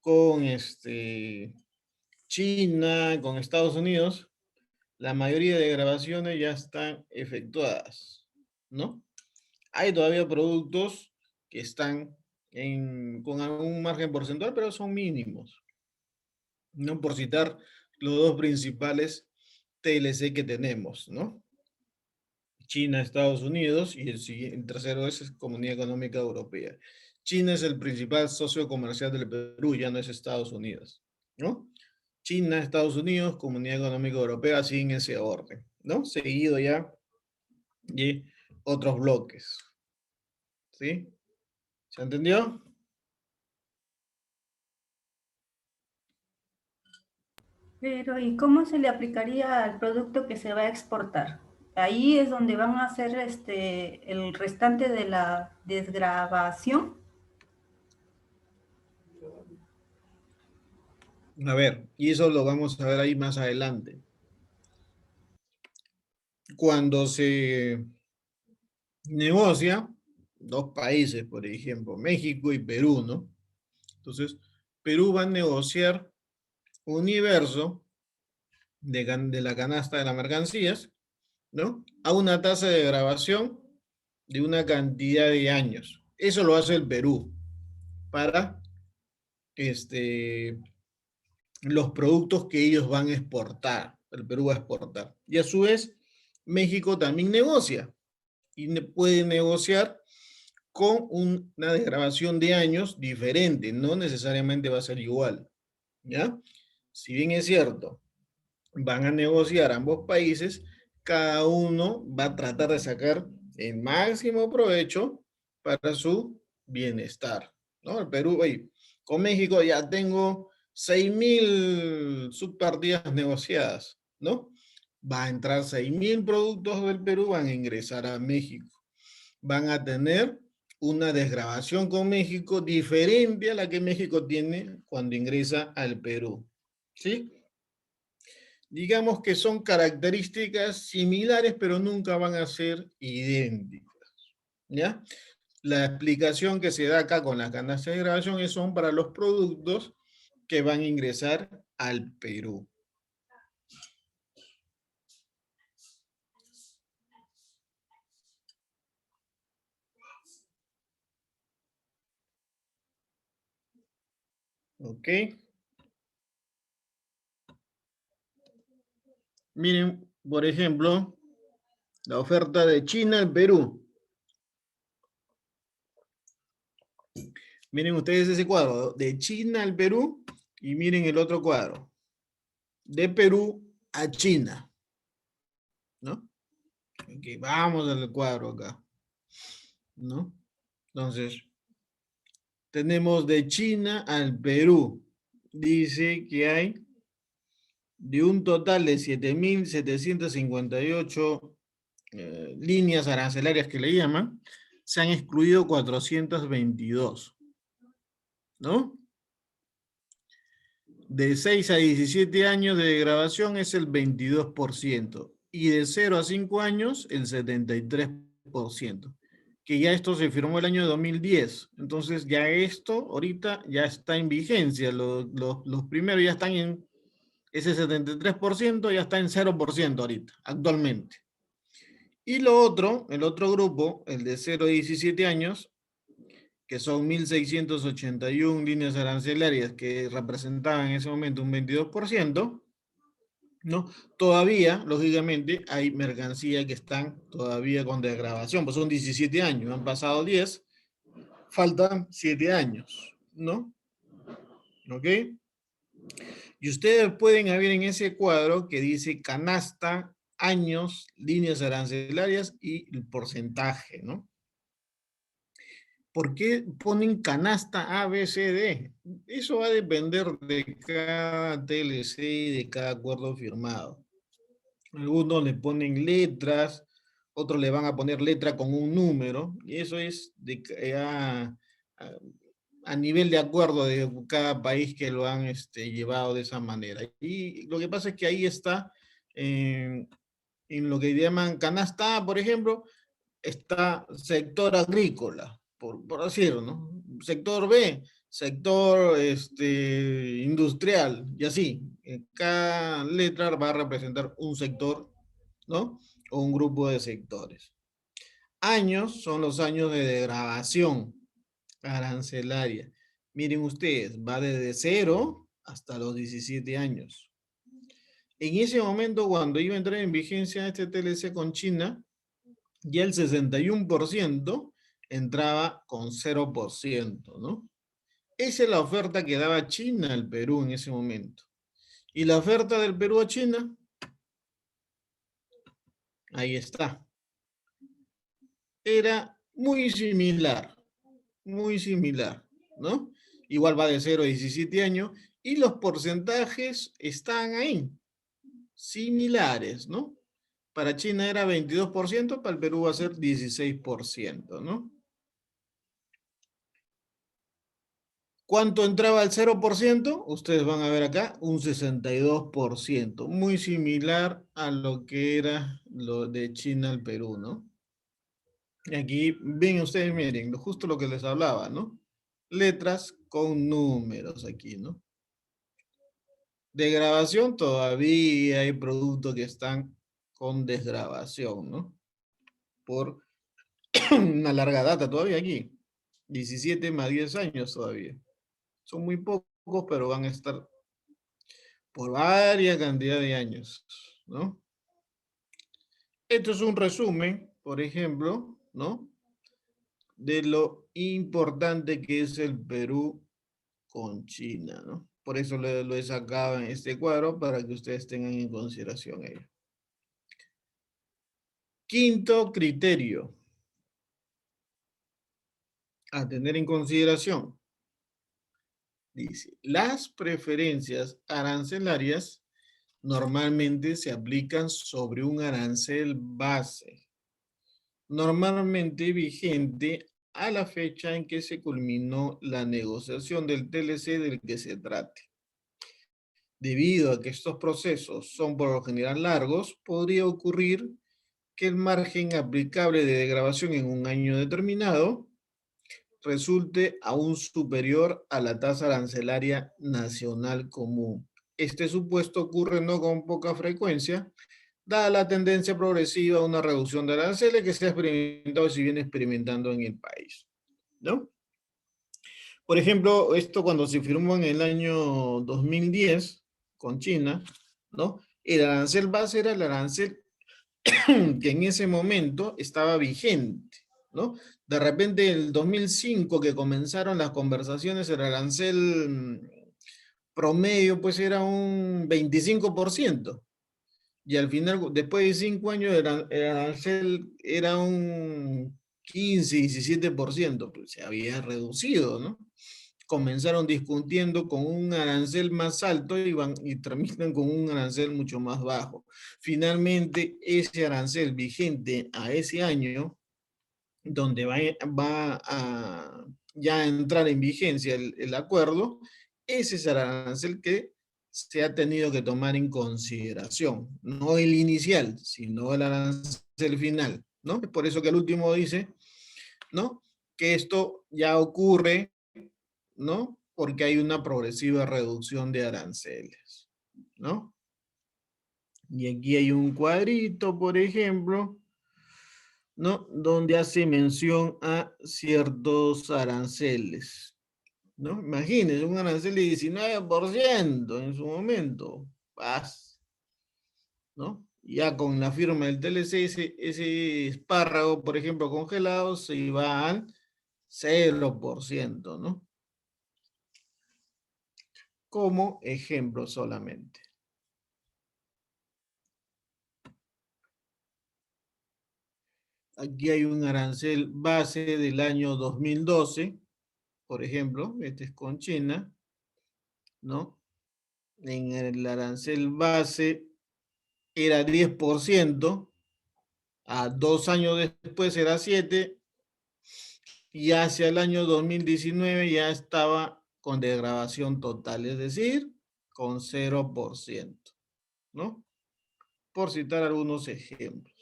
con China, con Estados Unidos, la mayoría de grabaciones ya están efectuadas, ¿no? Hay todavía productos que están con algún margen porcentual, pero son mínimos. No por citar los dos principales TLC que tenemos, ¿no? China, Estados Unidos, y el tercero es Comunidad Económica Europea. China es el principal socio comercial del Perú, ya no es Estados Unidos, ¿no? China, Estados Unidos, Comunidad Económica Europea, así en ese orden, ¿no? Seguido ya de otros bloques, ¿sí? ¿Se entendió? Pero, ¿y cómo se le aplicaría al producto que se va a exportar? Ahí es donde van a hacer el restante de la desgravación. A ver, y eso lo vamos a ver ahí más adelante. Cuando se negocia, dos países, por ejemplo, México y Perú, ¿no? Entonces, Perú va a negociar un universo de la canasta de las mercancías, ¿no? A una tasa de grabación de una cantidad de años. Eso lo hace el Perú para los productos que ellos van a exportar. El Perú va a exportar. Y a su vez, México también negocia. Y puede negociar con una desgravación de años diferente. No necesariamente va a ser igual. ¿Ya? Si bien es cierto, van a negociar ambos países, cada uno va a tratar de sacar el máximo provecho para su bienestar, ¿no? El Perú, oye, con México ya tengo 6.000 subpartidas negociadas, ¿no? Va a entrar 6.000 productos del Perú, van a ingresar a México. Van a tener una desgravación con México diferente a la que México tiene cuando ingresa al Perú, ¿sí? Digamos que son características similares, pero nunca van a ser idénticas, ¿ya? La explicación que se da acá con las canastas de grabación son para los productos que van a ingresar al Perú. ¿Ok? Miren, por ejemplo, la oferta de China al Perú. Miren ustedes ese cuadro, de China al Perú, y miren el otro cuadro, de Perú a China, ¿no? Okay, vamos al cuadro acá, ¿no? Entonces, tenemos de China al Perú. Dice que hay de un total de 7.758 líneas arancelarias que le llaman, se han excluido 422, ¿no? De 6 a 17 años de grabación es el 22%, y de 0 a 5 años el 73%, que ya esto se firmó el año 2010, entonces ya esto ahorita ya está en vigencia, los primeros ya están en, ese 73% ya está en 0% ahorita, actualmente. Y lo otro, el otro grupo, el de 0 a 17 años, que son 1.681 líneas arancelarias que representaban en ese momento un 22%, ¿no? Todavía, lógicamente, hay mercancía que están todavía con desgravación, pues son 17 años, han pasado 10, faltan 7 años, ¿no? ¿Ok? Y ustedes pueden ver en ese cuadro que dice canasta, años, líneas arancelarias y el porcentaje, ¿no? ¿Por qué ponen canasta A, B, C, D? Eso va a depender de cada TLC y de cada acuerdo firmado. Algunos le ponen letras, otros le van a poner letra con un número, y eso es a nivel de acuerdo de cada país que lo han llevado de esa manera. Y lo que pasa es que ahí está, en lo que llaman canasta A, por ejemplo, está sector agrícola, por decirlo, ¿no? Sector B, sector industrial, y así. Cada letra va a representar un sector, ¿no? O un grupo de sectores. Años son los años de degradación arancelaria. Miren ustedes, va desde 0 hasta los 17 años. En ese momento, cuando iba a entrar en vigencia este TLC con China, ya el 61% entraba con 0%, ¿no? Esa es la oferta que daba China al Perú en ese momento. ¿Y la oferta del Perú a China? Ahí está. Era muy similar, ¿no? Igual va de 0 a 17 años, y los porcentajes están ahí, similares, ¿no? Para China era 22%, para el Perú va a ser 16%, ¿no? ¿Cuánto entraba al 0%? Ustedes van a ver acá, un 62%, muy similar a lo que era lo de China al Perú, ¿no? Y aquí ven ustedes, miren, justo lo que les hablaba, ¿no? Letras con números aquí, ¿no? De grabación todavía hay productos que están con desgrabación, ¿no? Por una larga data todavía aquí. 17 más 10 años todavía. Son muy pocos, pero van a estar por varias cantidad de años, ¿no? Esto es un resumen, por ejemplo, ¿no? De lo importante que es el Perú con China, ¿no? Por eso lo he sacado en este cuadro, para que ustedes tengan en consideración ello. Quinto criterio a tener en consideración. Dice, las preferencias arancelarias normalmente se aplican sobre un arancel base, normalmente vigente a la fecha en que se culminó la negociación del TLC del que se trate. Debido a que estos procesos son por lo general largos, podría ocurrir que el margen aplicable de degravación en un año determinado resulte aún superior a la tasa arancelaria nacional común. Este supuesto ocurre no con poca frecuencia, dada la tendencia progresiva a una reducción de aranceles que se ha experimentado y se viene experimentando en el país, ¿no? Por ejemplo, esto cuando se firmó en el año 2010 con China, ¿no? El arancel base era el arancel que en ese momento estaba vigente, ¿no? De repente, en el 2005 que comenzaron las conversaciones, el arancel promedio pues era un 25%. Y al final, después de 5 años, el arancel era un 15, 17%, pues se había reducido, ¿no? Comenzaron discutiendo con un arancel más alto y terminan con un arancel mucho más bajo. Finalmente, ese arancel vigente a ese año donde va a ya entrar en vigencia el acuerdo, ese es el arancel que se ha tenido que tomar en consideración, no el inicial, sino el arancel final, ¿no? Es por eso que el último dice, ¿no? Que esto ya ocurre, ¿no? Porque hay una progresiva reducción de aranceles, ¿no? Y aquí hay un cuadrito, por ejemplo, ¿no? Donde hace mención a ciertos aranceles, ¿no? Imagínense, un arancel de 19% en su momento, paz, ¿no? Ya con la firma del TLC, ese espárrago, por ejemplo, congelado, se iba al 0%, ¿no? Como ejemplo solamente. Aquí hay un arancel base del año 2012, por ejemplo, este es con China, ¿no? En el arancel base era 10%, a 2 años después era 7%, y hacia el año 2019 ya estaba con desgravación total, es decir, con 0%, ¿no? Por citar algunos ejemplos.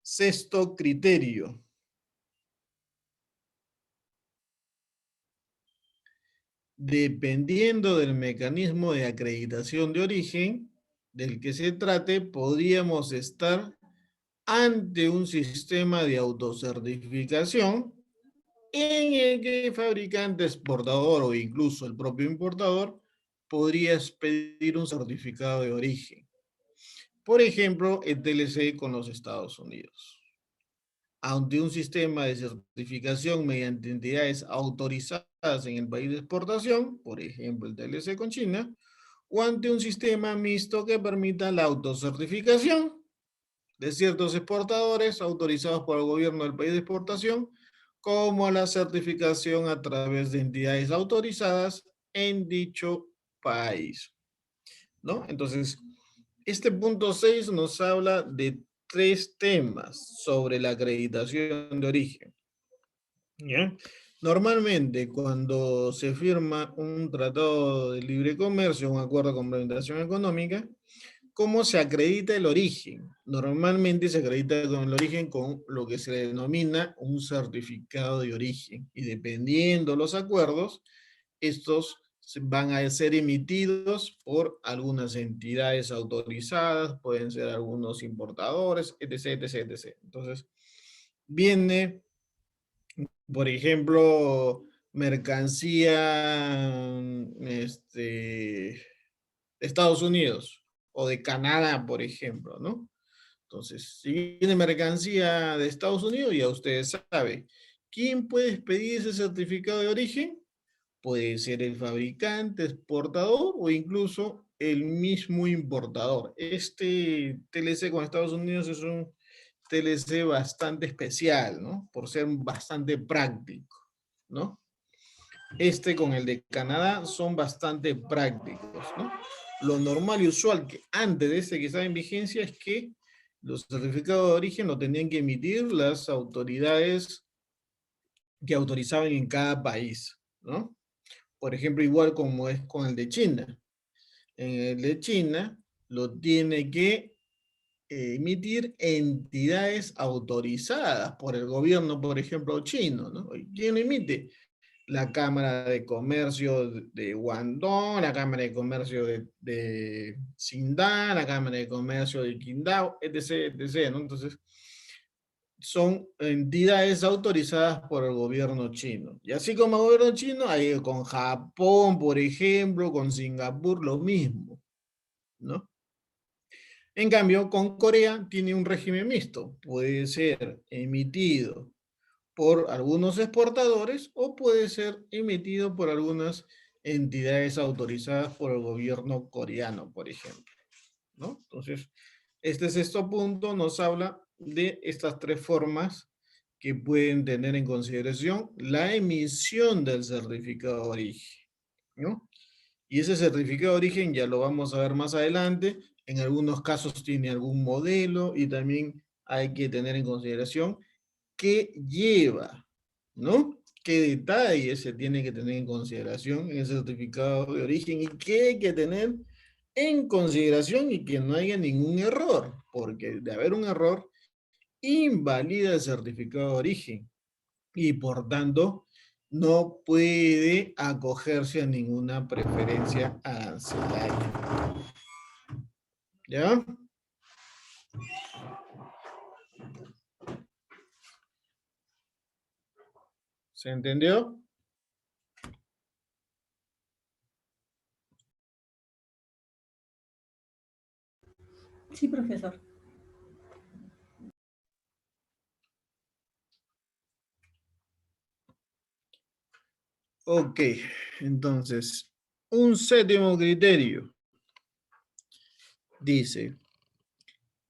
Sexto criterio. Dependiendo del mecanismo de acreditación de origen del que se trate, podríamos estar ante un sistema de autocertificación en el que el fabricante exportador o incluso el propio importador podría expedir un certificado de origen. Por ejemplo, el TLC con los Estados Unidos. Ante un sistema de certificación mediante entidades autorizadas en el país de exportación, por ejemplo el TLC con China, o ante un sistema mixto que permita la autocertificación de ciertos exportadores autorizados por el gobierno del país de exportación, como la certificación a través de entidades autorizadas en dicho país, ¿no? Entonces, este punto 6 nos habla de 3 temas sobre la acreditación de origen, ¿ya? Normalmente, cuando se firma un tratado de libre comercio, un acuerdo de complementación económica, ¿cómo se acredita el origen? Normalmente se acredita con el origen con lo que se denomina un certificado de origen. Y dependiendo los acuerdos, estos van a ser emitidos por algunas entidades autorizadas, pueden ser algunos importadores, etc., etc., etc. Entonces, viene, por ejemplo, mercancía, Estados Unidos o de Canadá, por ejemplo, ¿no? Entonces, si viene mercancía de Estados Unidos, ya ustedes saben, ¿quién puede expedir ese certificado de origen? Puede ser el fabricante, exportador o incluso el mismo importador. Este TLC con Estados Unidos es un TLC bastante especial, ¿no? Por ser bastante práctico, ¿no? Este con el de Canadá son bastante prácticos, ¿no? Lo normal y usual que antes de este que estaba en vigencia es que los certificados de origen lo tenían que emitir las autoridades que autorizaban en cada país, ¿no? Por ejemplo, igual como es con el de China. En el de China lo tiene que emitir entidades autorizadas por el gobierno, por ejemplo, chino, ¿no? ¿Quién lo emite? La Cámara de Comercio de Guangdong, la Cámara de Comercio de Xinjiang, la Cámara de Comercio de Qingdao, etc., etc., ¿no? Entonces, son entidades autorizadas por el gobierno chino. Y así como el gobierno chino, hay con Japón, por ejemplo, con Singapur, lo mismo, ¿no? En cambio, con Corea tiene un régimen mixto. Puede ser emitido por algunos exportadores o puede ser emitido por algunas entidades autorizadas por el gobierno coreano, por ejemplo, ¿no? Entonces, este sexto punto nos habla de estas 3 formas que pueden tener en consideración la emisión del certificado de origen, ¿no? Y ese certificado de origen ya lo vamos a ver más adelante. En algunos casos tiene algún modelo y también hay que tener en consideración qué lleva, ¿no? ¿Qué detalles se tiene que tener en consideración en el certificado de origen y qué hay que tener en consideración y que no haya ningún error? Porque de haber un error, invalida el certificado de origen y por tanto no puede acogerse a ninguna preferencia arancelaria. ¿Ya? ¿Se entendió? Sí, profesor. Ok, entonces, un séptimo criterio dice,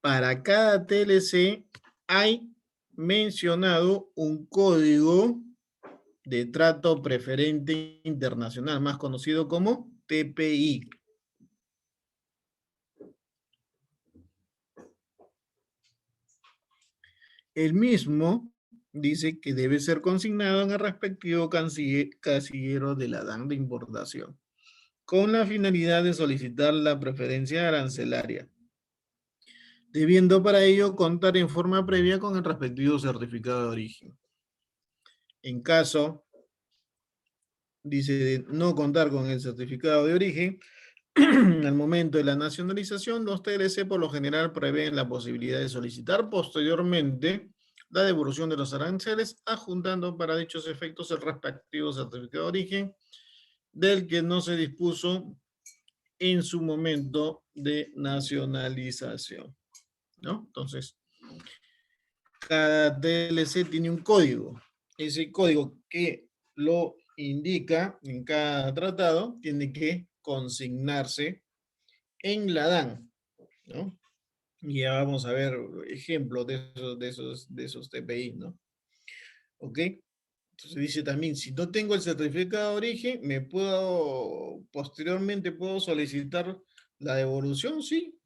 para cada TLC hay mencionado un código de trato preferente internacional, más conocido como TPI. El mismo dice que debe ser consignado en el respectivo casillero de la DAN de importación, con la finalidad de solicitar la preferencia arancelaria, debiendo para ello contar en forma previa con el respectivo certificado de origen. En caso, dice, de no contar con el certificado de origen, al momento de la nacionalización, los TLC por lo general prevén la posibilidad de solicitar posteriormente la devolución de los aranceles, adjuntando para dichos efectos el respectivo certificado de origen del que no se dispuso en su momento de nacionalización, ¿no? Entonces, cada TLC tiene un código. Ese código que lo indica en cada tratado tiene que consignarse en la DAN, ¿no? Y ya vamos a ver ejemplos de esos TPI, ¿no? ¿Ok? Entonces dice también, si no tengo el certificado de origen, posteriormente puedo solicitar la devolución, sí,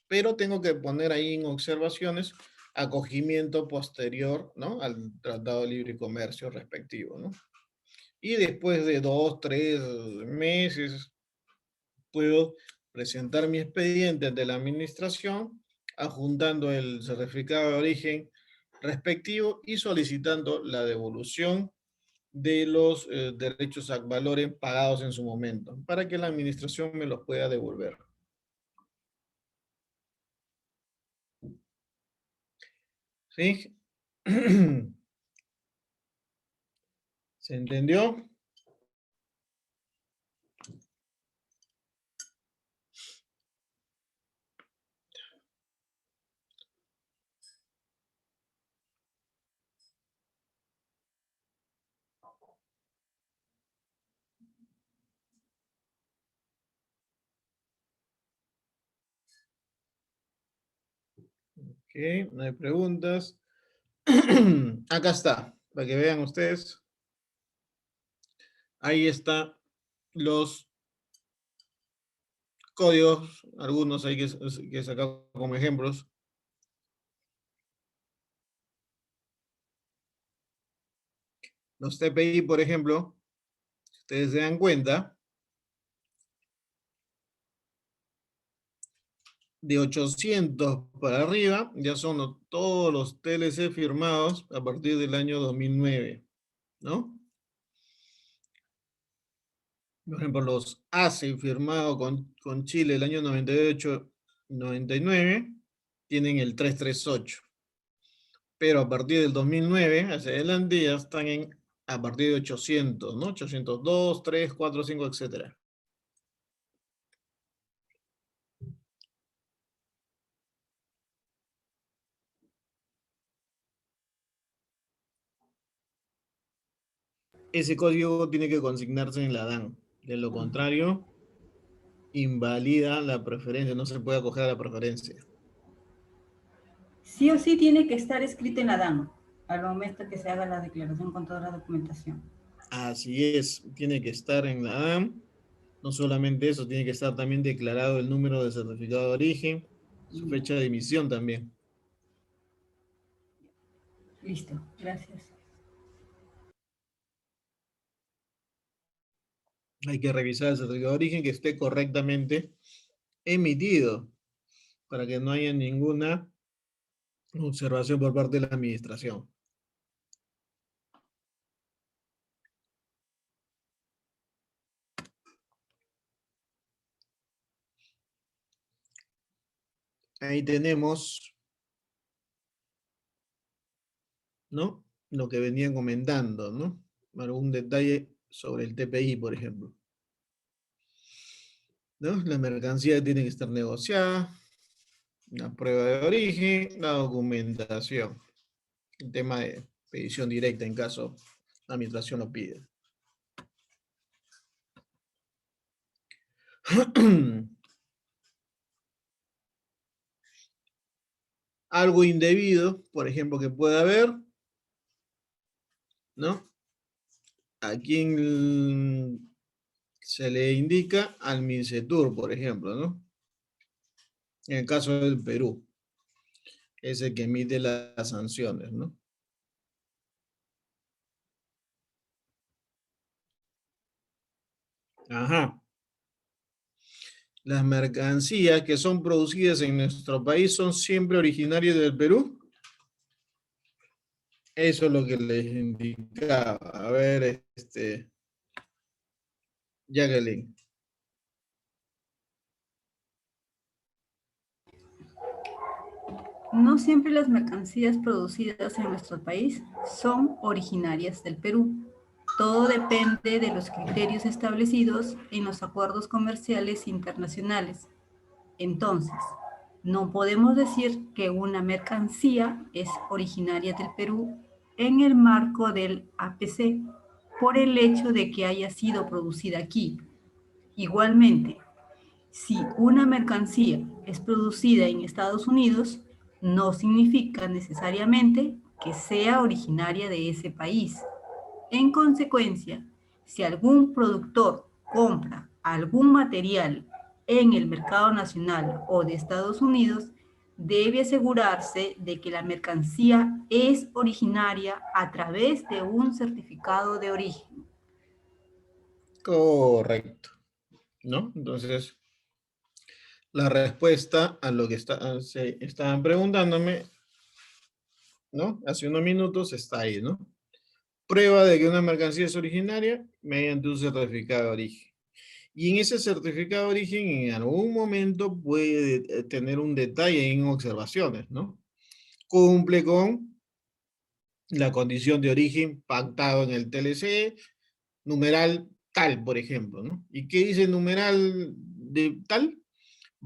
pero tengo que poner ahí en observaciones acogimiento posterior, ¿no? Al Tratado de Libre Comercio respectivo, ¿no? Y después de 2, 3 meses, puedo presentar mi expediente ante la administración, adjuntando el certificado de origen respectivo y solicitando la devolución de los derechos ad valorem pagados en su momento, para que la administración me los pueda devolver. ¿Sí? ¿Se entendió? Ok, no hay preguntas. Acá está, para que vean ustedes. Ahí está los códigos, algunos hay que sacar como ejemplos. Los TPI, por ejemplo, ustedes se dan cuenta, de 800 para arriba, ya son todos los TLC firmados a partir del año 2009, ¿no? Por ejemplo, los ACE firmados con Chile el año 98, 99, tienen el 338. Pero a partir del 2009, hacia adelante, ya están a partir de 800, ¿no? 802, 3, 4, 5, etcétera. Ese código tiene que consignarse en la DAN. De lo contrario, invalida la preferencia, no se puede acoger a la preferencia. Sí o sí tiene que estar escrito en la DAN al momento que se haga la declaración con toda la documentación. Así es, tiene que estar en la DAN. No solamente eso, tiene que estar también declarado el número de certificado de origen, su fecha de emisión también. Listo, gracias. Hay que revisar el certificado de origen que esté correctamente emitido para que no haya ninguna observación por parte de la administración. Ahí tenemos, ¿no? Lo que venían comentando, ¿no? Algún detalle sobre el TPI, por ejemplo. ¿No? La mercancía tiene que estar negociada, la prueba de origen, la documentación. El tema de petición directa en caso la administración lo pide. Algo indebido, por ejemplo, que pueda haber, ¿no? A quien se le indica al MINCETUR, por ejemplo, ¿no? En el caso del Perú, es el que emite las sanciones, ¿no? Ajá. Las mercancías que son producidas en nuestro país son siempre originarias del Perú. Eso es lo que les indicaba. A ver, Jacqueline. No siempre las mercancías producidas en nuestro país son originarias del Perú. Todo depende de los criterios establecidos en los acuerdos comerciales internacionales. Entonces, no podemos decir que una mercancía es originaria del Perú en el marco del APC por el hecho de que haya sido producida aquí. Igualmente, si una mercancía es producida en Estados Unidos, no significa necesariamente que sea originaria de ese país. En consecuencia, si algún productor compra algún material en el mercado nacional o de Estados Unidos, debe asegurarse de que la mercancía es originaria a través de un certificado de origen. Correcto. ¿No? Entonces, la respuesta a lo que se estaban preguntándome, ¿no? Hace unos minutos está ahí, ¿no? Prueba de que una mercancía es originaria mediante un certificado de origen. Y en ese certificado de origen, en algún momento puede tener un detalle en observaciones, ¿no? Cumple con la condición de origen pactado en el TLC, numeral tal, por ejemplo, ¿no? ¿Y qué dice el numeral de tal?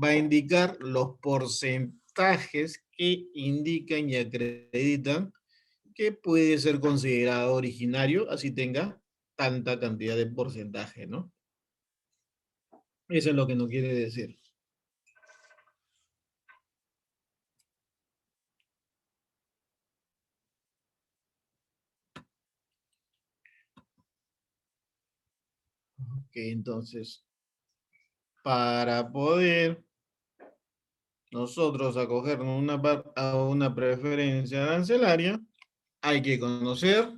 Va a indicar los porcentajes que indican y acreditan que puede ser considerado originario, así tenga tanta cantidad de porcentaje, ¿no? Eso es lo que nos quiere decir. Ok, entonces, para poder nosotros acogernos a una preferencia arancelaria, hay que conocer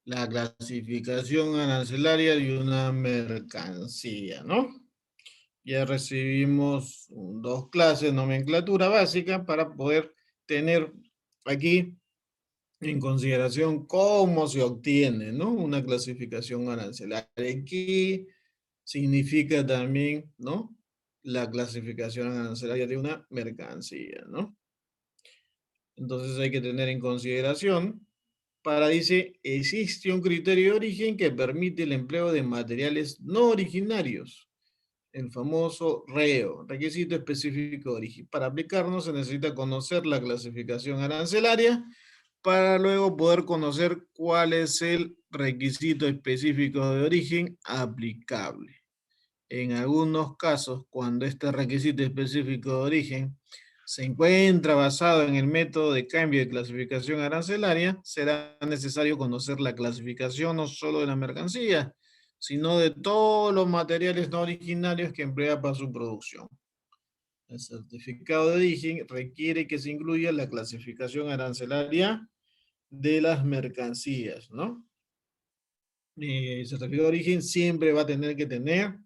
la clasificación arancelaria de una mercancía, ¿no? Ya recibimos 2 clases, nomenclatura básica, para poder tener aquí en consideración cómo se obtiene, ¿no? Una clasificación arancelaria. ¿Qué significa también, ¿no? La clasificación arancelaria de una mercancía, ¿no? Entonces hay que tener en consideración, dice, existe un criterio de origen que permite el empleo de materiales no originarios, el famoso REO, requisito específico de origen. Para aplicarnos se necesita conocer la clasificación arancelaria para luego poder conocer cuál es el requisito específico de origen aplicable. En algunos casos, cuando este requisito específico de origen se encuentra basado en el método de cambio de clasificación arancelaria, será necesario conocer la clasificación no solo de la mercancía, sino de todos los materiales no originarios que emplea para su producción. El certificado de origen requiere que se incluya la clasificación arancelaria de las mercancías, ¿no? El certificado de origen siempre va a tener que tener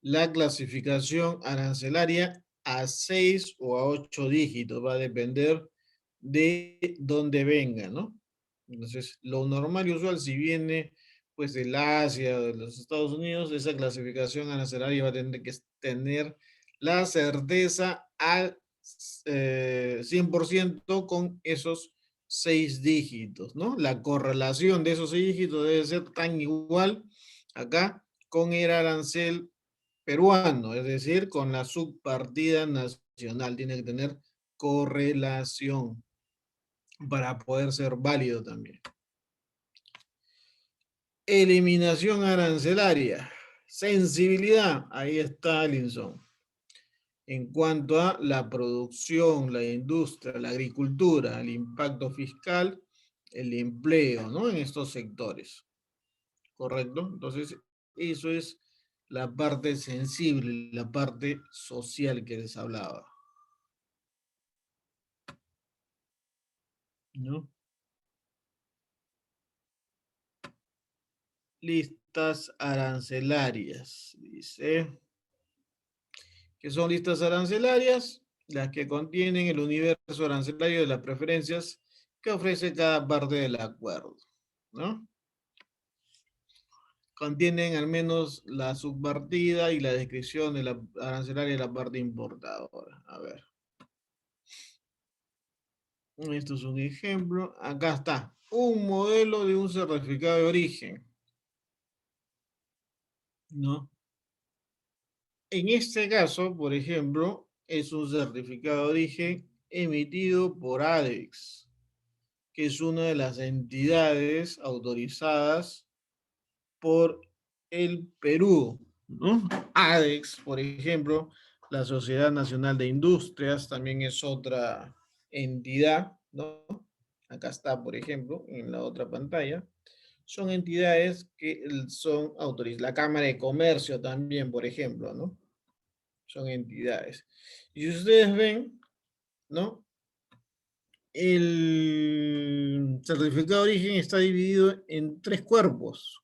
la clasificación arancelaria a 6 o a 8 dígitos, va a depender de dónde venga, ¿no? Entonces, lo normal y usual, si viene pues del Asia, de los Estados Unidos, esa clasificación arancelaria va a tener que tener la certeza al 100% con esos 6 dígitos, ¿no? La correlación de esos 6 dígitos debe ser tan igual acá con el arancel peruano, es decir, con la subpartida nacional. Tiene que tener correlación para poder ser válido también. Eliminación arancelaria. Sensibilidad, ahí está Alinson. En cuanto a la producción, la industria, la agricultura, el impacto fiscal, el empleo, ¿no? En estos sectores. ¿Correcto? Entonces, eso es la parte sensible, la parte social que les hablaba. ¿No? Listas arancelarias, dice. ¿Qué son listas arancelarias? Las que contienen el universo arancelario de las preferencias que ofrece cada parte del acuerdo, ¿no? Contienen al menos la subpartida y la descripción de la arancelaria de la parte importadora. A ver. Esto es un ejemplo. Acá está. Un modelo de un certificado de origen. ¿No? En este caso, por ejemplo, es un certificado de origen emitido por ADEX, que es una de las entidades autorizadas por el Perú, ¿no? ADEX, por ejemplo, la Sociedad Nacional de Industrias también es otra entidad, ¿no? Acá está, por ejemplo, en la otra pantalla. Son entidades que son autorizadas. La Cámara de Comercio también, por ejemplo, ¿no? Son entidades. Y si ustedes ven, ¿no? El certificado de origen está dividido en 3 cuerpos,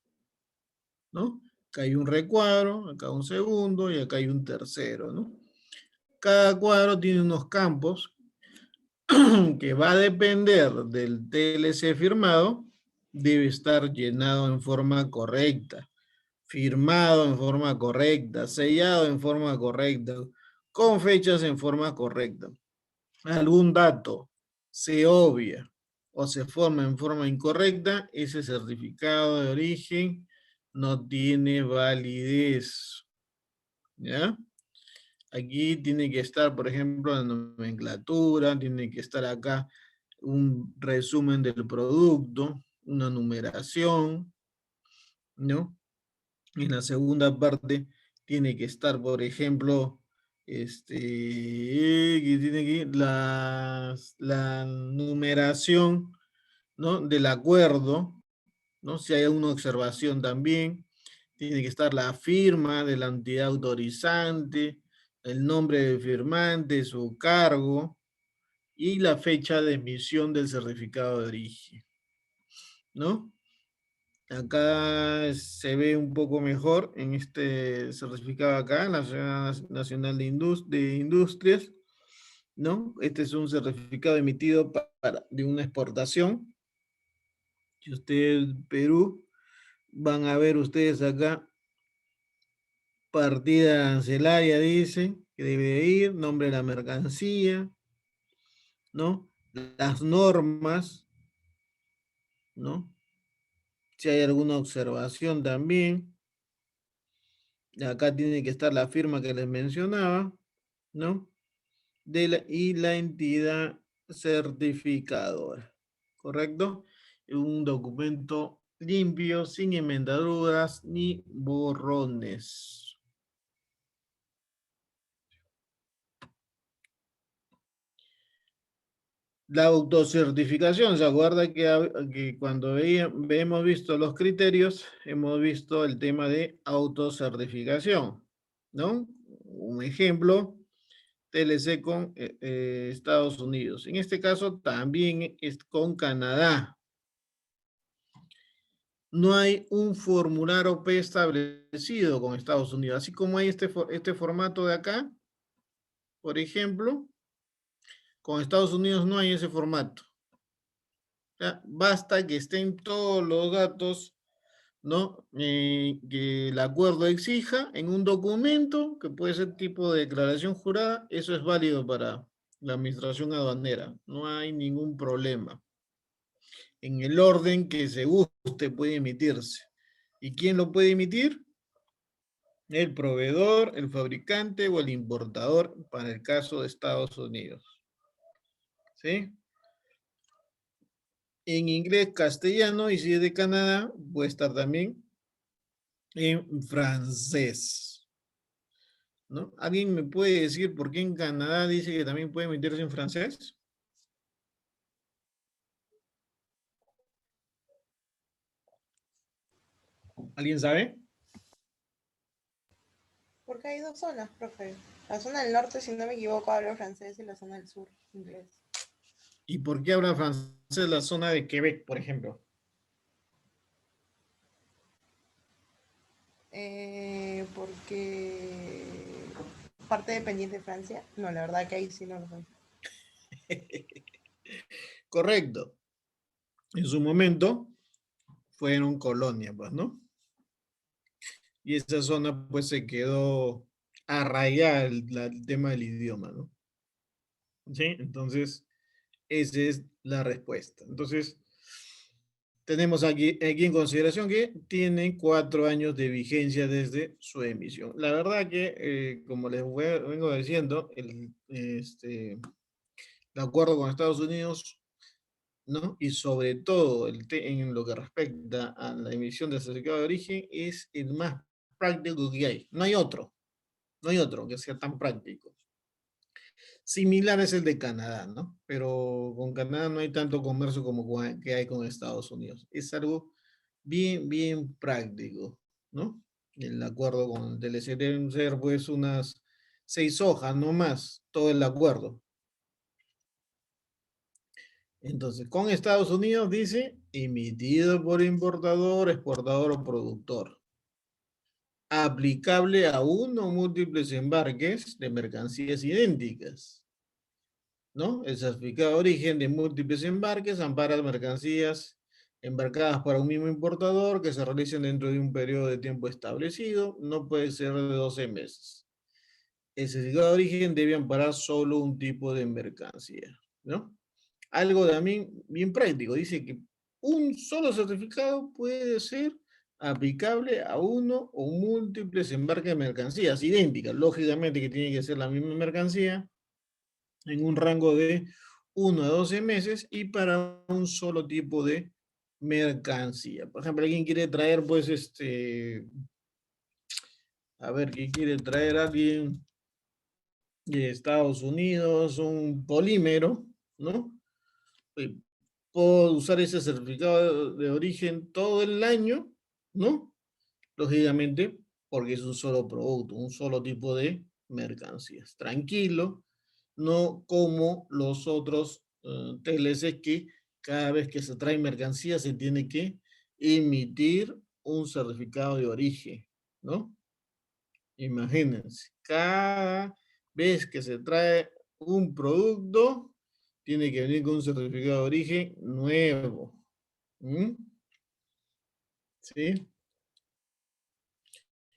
¿no? Acá hay un recuadro, acá un segundo y acá hay un tercero, ¿no? Cada cuadro tiene unos campos que va a depender del TLC firmado, debe estar llenado en forma correcta, firmado en forma correcta, sellado en forma correcta, con fechas en forma correcta. Algún dato se obvia o se forma en forma incorrecta, ese certificado de origen no tiene validez. ¿Ya? Aquí tiene que estar, por ejemplo, la nomenclatura, tiene que estar acá un resumen del producto, una numeración, ¿no? En la segunda parte tiene que estar, por ejemplo, que tiene que la numeración, ¿no? Del acuerdo, ¿no? Si hay alguna observación también, tiene que estar la firma de la entidad autorizante, el nombre del firmante, su cargo y la fecha de emisión del certificado de origen, ¿no? Acá se ve un poco mejor en este certificado acá, en la Sociedad Nacional de Industrias, ¿no? Este es un certificado emitido de una exportación. Si ustedes, Perú, van a ver ustedes acá, partida arancelaria dice, que debe de ir, nombre de la mercancía, ¿no? Las normas, ¿no? Si hay alguna observación también. Acá tiene que estar la firma que les mencionaba, ¿no? Y la entidad certificadora, ¿correcto? Un documento limpio, sin enmendaduras ni borrones. La autocertificación, ¿se acuerda que cuando hemos visto los criterios, hemos visto el tema de autocertificación, ¿no? Un ejemplo, TLC con Estados Unidos. En este caso también es con Canadá. No hay un formulario preestablecido con Estados Unidos. Así como hay este formato de acá, por ejemplo, con Estados Unidos no hay ese formato. Ya, basta que estén todos los datos, ¿no? Que el acuerdo exija en un documento que puede ser tipo de declaración jurada. Eso es válido para la administración aduanera. No hay ningún problema. En el orden que se guste puede emitirse. ¿Y quién lo puede emitir? El proveedor, el fabricante o el importador para el caso de Estados Unidos. ¿Sí? En inglés, castellano, y si es de Canadá, puede estar también en francés. ¿No? ¿Alguien me puede decir por qué en Canadá dice que también puede emitirse en francés? ¿Alguien sabe? Porque hay dos zonas, profe. La zona del norte, si no me equivoco, habla francés y la zona del sur, inglés. ¿Y por qué habla francés la zona de Quebec, por ejemplo? Porque parte dependiente de Francia. No, la verdad que ahí sí no lo sé. Correcto. En su momento fueron colonia, pues, ¿no? Y esa zona, pues, se quedó arraigada el tema del idioma, ¿no? ¿Sí? Entonces, esa es la respuesta. Entonces, tenemos aquí en consideración que tiene 4 años de vigencia desde su emisión. La verdad que, como les vengo diciendo, el acuerdo con Estados Unidos, ¿no? Y sobre todo en lo que respecta a la emisión del certificado de origen, es el más práctico que hay. No hay otro que sea tan práctico. Similar es el de Canadá, ¿no? Pero con Canadá no hay tanto comercio como que hay con Estados Unidos. Es algo bien, bien práctico, ¿no? El acuerdo con el TLC deben ser pues unas 6 hojas, no más, todo el acuerdo. Entonces, con Estados Unidos dice emitido por importador, exportador o productor. Aplicable a uno o múltiples embarques de mercancías idénticas. ¿No? El certificado de origen de múltiples embarques ampara mercancías embarcadas para un mismo importador que se realicen dentro de un periodo de tiempo establecido, no puede ser de 12 meses. El certificado de origen debe amparar solo un tipo de mercancía, ¿no? Algo también bien práctico, dice que un solo certificado puede ser aplicable a uno o múltiples embarques de mercancías idénticas, lógicamente que tiene que ser la misma mercancía, en un rango de 1 a 12 meses y para un solo tipo de mercancía. Por ejemplo, alguien quiere traer, pues, a ver, ¿qué quiere traer alguien de Estados Unidos? Un polímero, ¿no? Puedo usar ese certificado de origen todo el año, ¿no? Lógicamente, porque es un solo producto, un solo tipo de mercancías. Tranquilo, no como los otros TLC que cada vez que se trae mercancía se tiene que emitir un certificado de origen, ¿no? Imagínense, cada vez que se trae un producto, tiene que venir con un certificado de origen nuevo. ¿Mm? ¿Sí?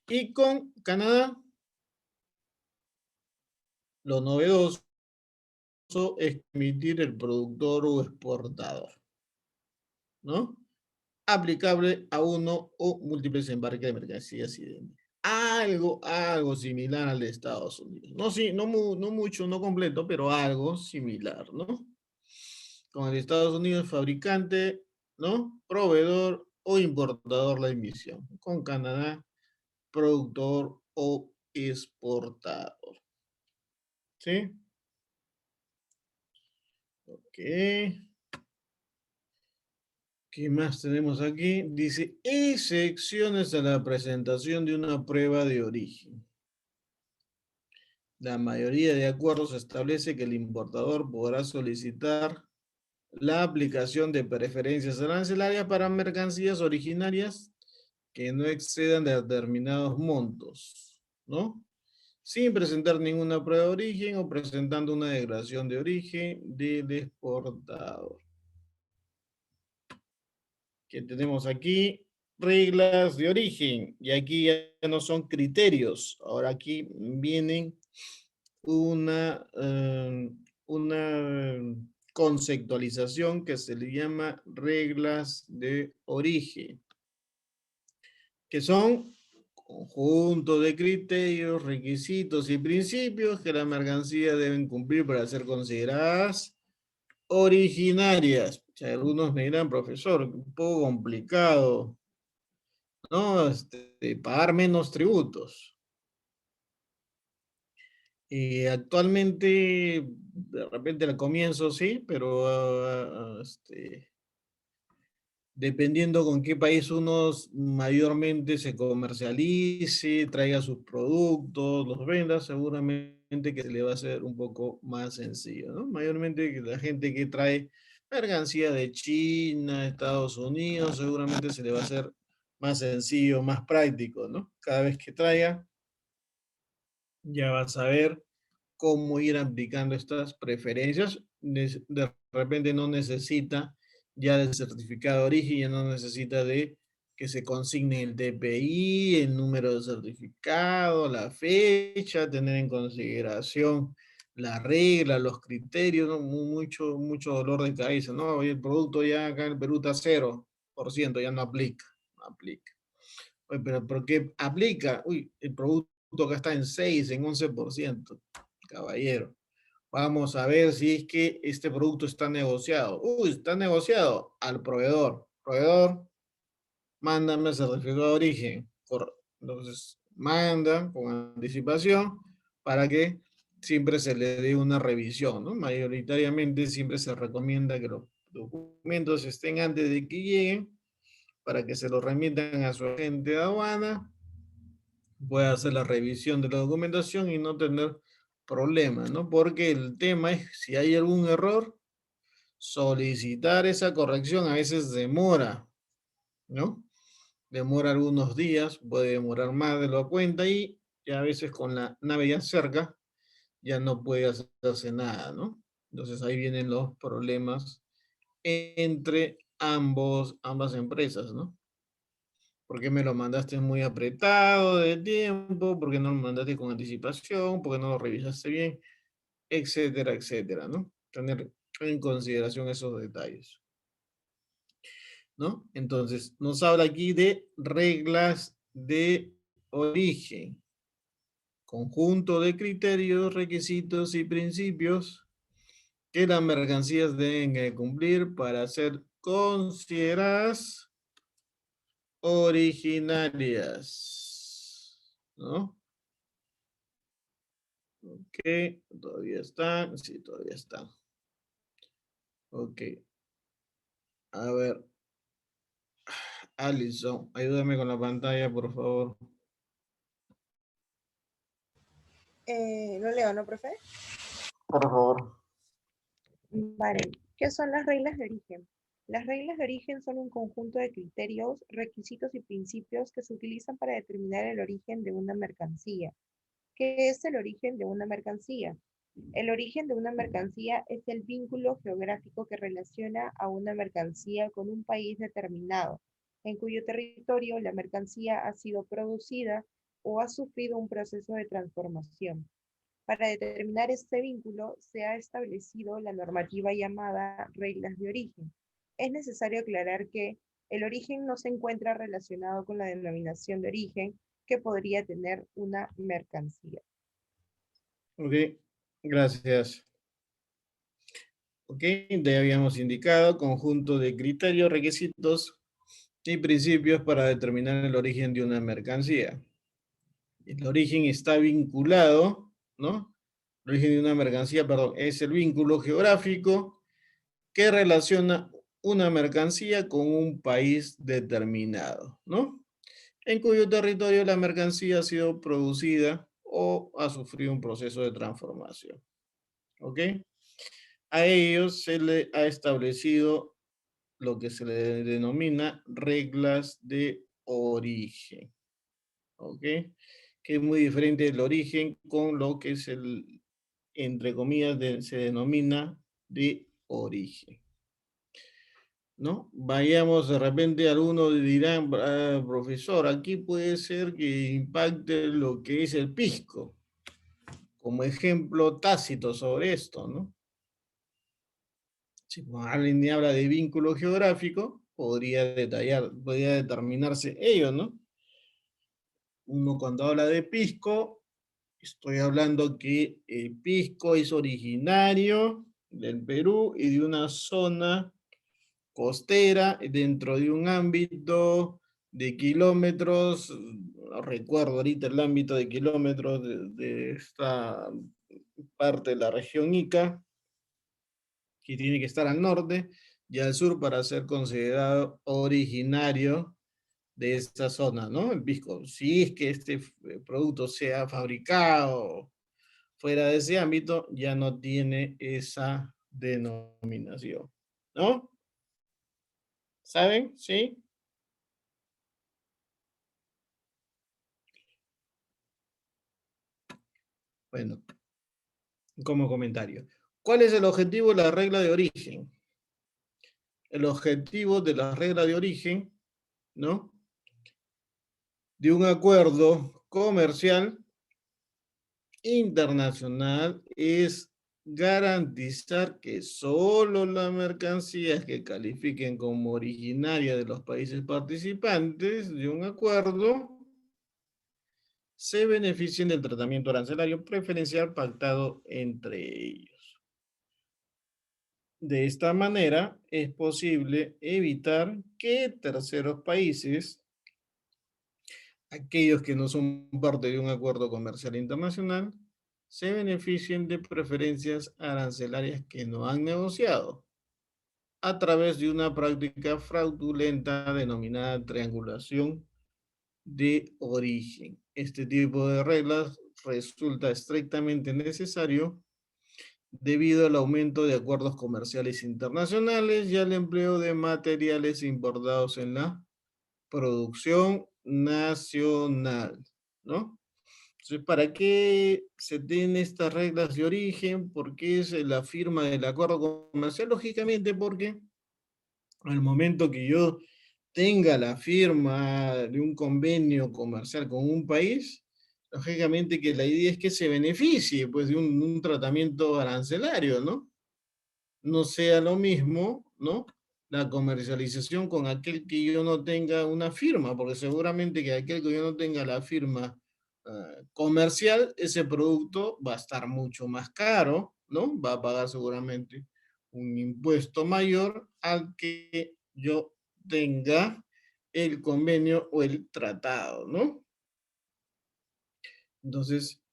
Y con Canadá, lo novedoso es emitir el productor o exportador, ¿no? Aplicable a uno o múltiples embarques de mercancías idénticas. Algo similar al de Estados Unidos. No, sí, no mucho, no completo, pero algo similar, ¿no? Con el Estados Unidos, fabricante, ¿no? Proveedor o importador la emisión. Con Canadá, productor o exportador. ¿Sí? Ok. ¿Qué más tenemos aquí? Dice, excepciones a la presentación de una prueba de origen. La mayoría de acuerdos establece que el importador podrá solicitar la aplicación de preferencias arancelarias para mercancías originarias que no excedan de determinados montos, ¿no? Sin presentar ninguna prueba de origen o presentando una declaración de origen del exportador. ¿Qué tenemos aquí? Reglas de origen. Y aquí ya no son criterios. Ahora aquí vienen una conceptualización que se le llama reglas de origen, que son conjunto de criterios, requisitos y principios que la mercancía deben cumplir para ser consideradas originarias. O sea, algunos me dirán, profesor, un poco complicado, ¿no? Pagar menos tributos. Y actualmente, de repente al comienzo sí, pero dependiendo con qué país uno mayormente se comercialice, traiga sus productos, los venda, seguramente que se le va a hacer un poco más sencillo, ¿no? Mayormente la gente que trae mercancía de China, Estados Unidos, seguramente se le va a hacer más sencillo, más práctico, ¿no? Cada vez que traiga, ya va a saber cómo ir aplicando estas preferencias. De repente no necesita ya del certificado de origen, ya no necesita de que se consigne el DPI, el número de certificado, la fecha, tener en consideración la regla, los criterios, ¿no? Mucho dolor de cabeza, ¿no? Y el producto ya acá en el Perú está 0%, ya no aplica, no aplica. Oye, pero ¿por qué aplica? Uy, el producto acá está en 6, en 11%. Caballero, vamos a ver si es que este producto está negociado. Uy, está negociado al proveedor. Proveedor, mándame el certificado de origen. Entonces, manda con anticipación para que siempre se le dé una revisión, ¿no? Mayoritariamente siempre se recomienda que los documentos estén antes de que lleguen para que se los remitan a su agente de aduana, pueda hacer la revisión de la documentación y no tener problemas, ¿no? Porque el tema es, si hay algún error, solicitar esa corrección a veces demora, ¿no? Demora algunos días, puede demorar más de lo que cuenta y ya a veces con la nave ya cerca, ya no puede hacerse nada, ¿no? Entonces ahí vienen los problemas entre ambas empresas, ¿no? ¿Por qué me lo mandaste muy apretado de tiempo? ¿Por qué no lo mandaste con anticipación? ¿Por qué no lo revisaste bien? Etcétera, etcétera, ¿no? Tener en consideración esos detalles, ¿no? Entonces, nos habla aquí de reglas de origen, conjunto de criterios, requisitos y principios que las mercancías deben cumplir para ser consideradas originarias, ¿no? Ok, todavía está, sí, todavía está. Ok, a ver, Alison, ayúdame con la pantalla, por favor. Lo leo, ¿no, profe? Por favor. Vale, ¿qué son las reglas de origen? Las reglas de origen son un conjunto de criterios, requisitos y principios que se utilizan para determinar el origen de una mercancía. ¿Qué es el origen de una mercancía? El origen de una mercancía es el vínculo geográfico que relaciona a una mercancía con un país determinado, en cuyo territorio la mercancía ha sido producida o ha sufrido un proceso de transformación. Para determinar este vínculo se ha establecido la normativa llamada reglas de origen. Es necesario aclarar que el origen no se encuentra relacionado con la denominación de origen que podría tener una mercancía. Ok, gracias. Ok, ya habíamos indicado conjunto de criterios, requisitos y principios para determinar el origen de una mercancía. El origen está vinculado, ¿no? El origen de una mercancía, perdón, es el vínculo geográfico que relaciona una mercancía con un país determinado, ¿no? En cuyo territorio la mercancía ha sido producida o ha sufrido un proceso de transformación. ¿Ok? A ellos se le ha establecido lo que se le denomina reglas de origen. ¿Ok? Que es muy diferente el origen con lo que es el, entre comillas, se denomina de origen. ¿No? Vayamos de repente, algunos dirán, "Ah, profesor, aquí puede ser que impacte lo que es el pisco, como ejemplo tácito sobre esto, ¿no? Si alguien habla de vínculo geográfico, podría determinarse ello, ¿no? Uno cuando habla de pisco, estoy hablando que el pisco es originario del Perú y de una zona costera dentro de un ámbito de kilómetros, no recuerdo ahorita el ámbito de kilómetros de esta parte de la región Ica, que tiene que estar al norte y al sur para ser considerado originario de esta zona, ¿no? El pisco. Si es que este producto sea fabricado fuera de ese ámbito, ya no tiene esa denominación, ¿no? ¿Saben? ¿Sí? Bueno, como comentario. ¿Cuál es el objetivo de la regla de origen? El objetivo de la regla de origen, ¿no? De un acuerdo comercial internacional es garantizar que solo las mercancías que califiquen como originaria de los países participantes de un acuerdo se beneficien del tratamiento arancelario preferencial pactado entre ellos. De esta manera es posible evitar que terceros países, aquellos que no son parte de un acuerdo comercial internacional, se beneficien de preferencias arancelarias que no han negociado a través de una práctica fraudulenta denominada triangulación de origen. Este tipo de reglas resulta estrictamente necesario debido al aumento de acuerdos comerciales internacionales y al empleo de materiales importados en la producción nacional, ¿no? Entonces, ¿para qué se tienen estas reglas de origen? ¿Por qué es la firma del acuerdo comercial? Lógicamente porque al momento que yo tenga la firma de un convenio comercial con un país, lógicamente que la idea es que se beneficie pues, de un tratamiento arancelario, ¿no? No sea lo mismo, ¿no? La comercialización con aquel que yo no tenga una firma, porque seguramente que aquel que yo no tenga la firma comercial, ese producto va a estar mucho más caro, ¿no? Va a pagar seguramente un impuesto mayor al que yo tenga el convenio o el tratado, ¿no? Entonces,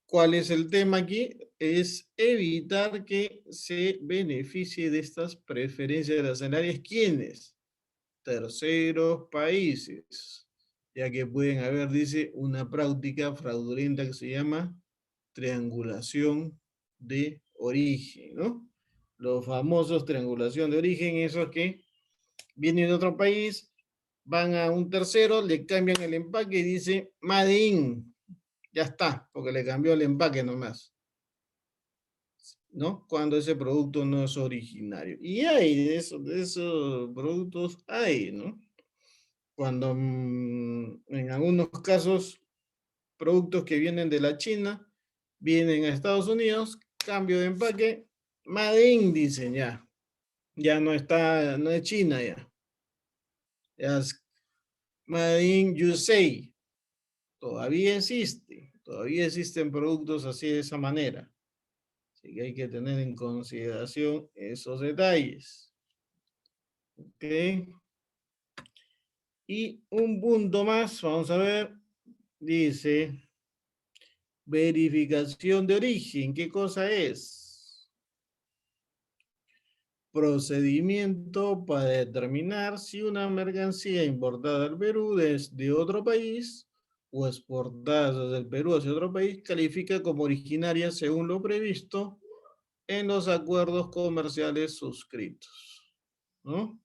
¿cuál es el tema aquí? Es evitar que se beneficie de estas preferencias arancelarias. ¿Quiénes? Terceros países, ya que pueden haber, dice, una práctica fraudulenta que se llama triangulación de origen, ¿no? Los famosos triangulación de origen, esos que vienen de otro país, van a un tercero, le cambian el empaque y dice Made in, ya está, porque le cambió el empaque nomás, ¿no? Cuando ese producto no es originario. Y hay de esos productos, hay, ¿no? Cuando en algunos casos productos que vienen de la China vienen a Estados Unidos, cambio de empaque, Made in, dicen ya. Ya no está, no es China ya. Ya es Made in USA. Todavía existen productos así de esa manera. Así que hay que tener en consideración esos detalles. Ok. Y un punto más, vamos a ver, dice verificación de origen. ¿Qué cosa es? Procedimiento para determinar si una mercancía importada al Perú desde otro país o exportadas desde el Perú hacia otro país califica como originarias según lo previsto en los acuerdos comerciales suscritos, ¿no?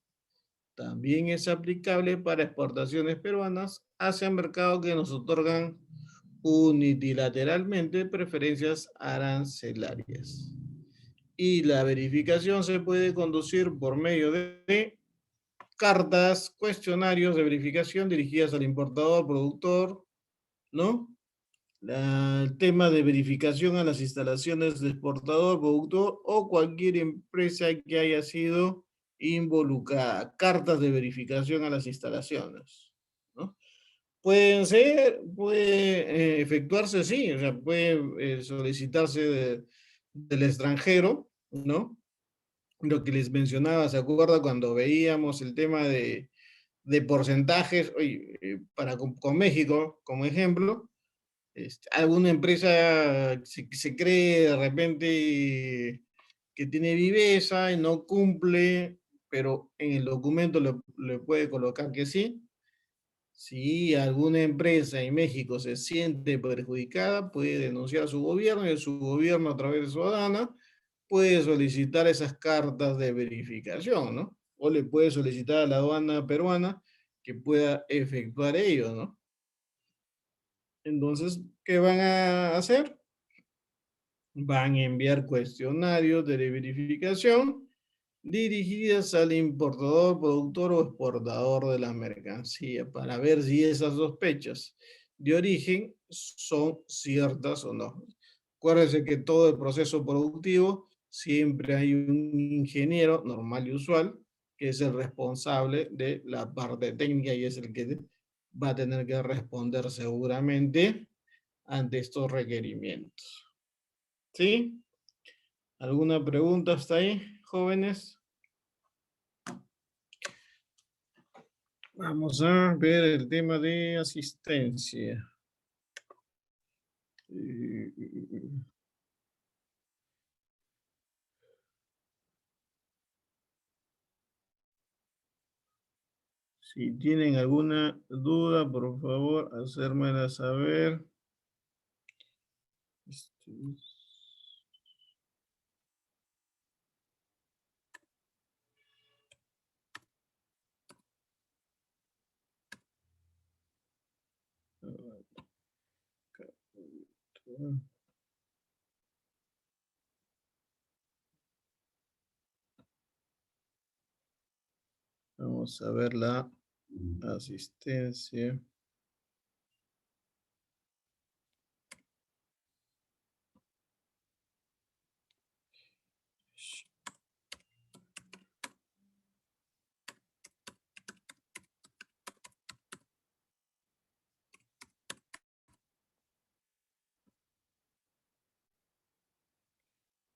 También es aplicable para exportaciones peruanas hacia mercados que nos otorgan unilateralmente preferencias arancelarias. Y la verificación se puede conducir por medio de cartas, cuestionarios de verificación dirigidas al importador, productor, ¿no? El tema de verificación a las instalaciones de exportador, productor o cualquier empresa que haya sido involucrada. Cartas de verificación a las instalaciones, ¿no? Puede efectuarse, sí, o sea, puede solicitarse del extranjero, ¿no? Lo que les mencionaba, ¿se acuerda cuando veíamos el tema de porcentajes? Oye, con México, como ejemplo, alguna empresa se cree de repente que tiene viveza y no cumple, pero en el documento le puede colocar que sí. Si alguna empresa en México se siente perjudicada, puede denunciar a su gobierno y su gobierno a través de su aduana puede solicitar esas cartas de verificación, ¿no? O le puede solicitar a la aduana peruana que pueda efectuar ello, ¿no? Entonces, ¿qué van a hacer? Van a enviar cuestionarios de verificación dirigidas al importador, productor o exportador de la mercancía para ver si esas sospechas de origen son ciertas o no. Acuérdense que todo el proceso productivo siempre hay un ingeniero normal y usual que es el responsable de la parte técnica y es el que va a tener que responder seguramente ante estos requerimientos. ¿Sí? ¿Alguna pregunta hasta ahí, jóvenes? Vamos a ver el tema de asistencia. Si tienen alguna duda, por favor, hacérmela saber. Vamos a ver la asistencia.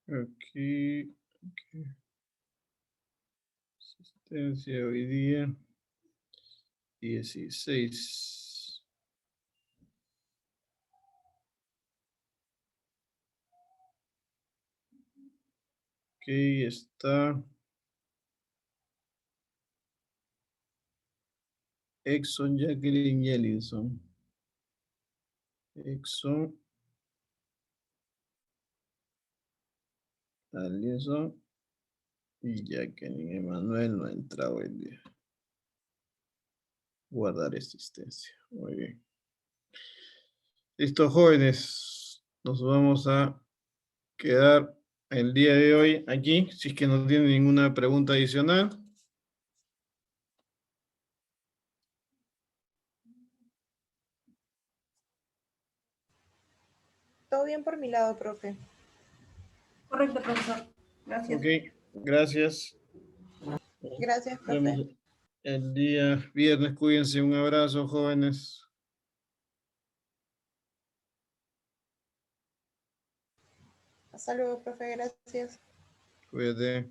Aquí. Asistencia hoy día. 16. Ok, está. Exxon Jacqueline Yellinson. Exxon. Alison. Y Jacqueline Emanuel no ha entrado el día. Guardar asistencia. Muy bien. Listo, jóvenes. Nos vamos a quedar el día de hoy aquí, si es que no tienen ninguna pregunta adicional. Todo bien por mi lado, profe. Correcto, profesor. Gracias. Ok, gracias. Gracias, Nos vemos profe. el día viernes. Cuídense. Un abrazo, jóvenes. Hasta luego, profe. Gracias. Cuídate.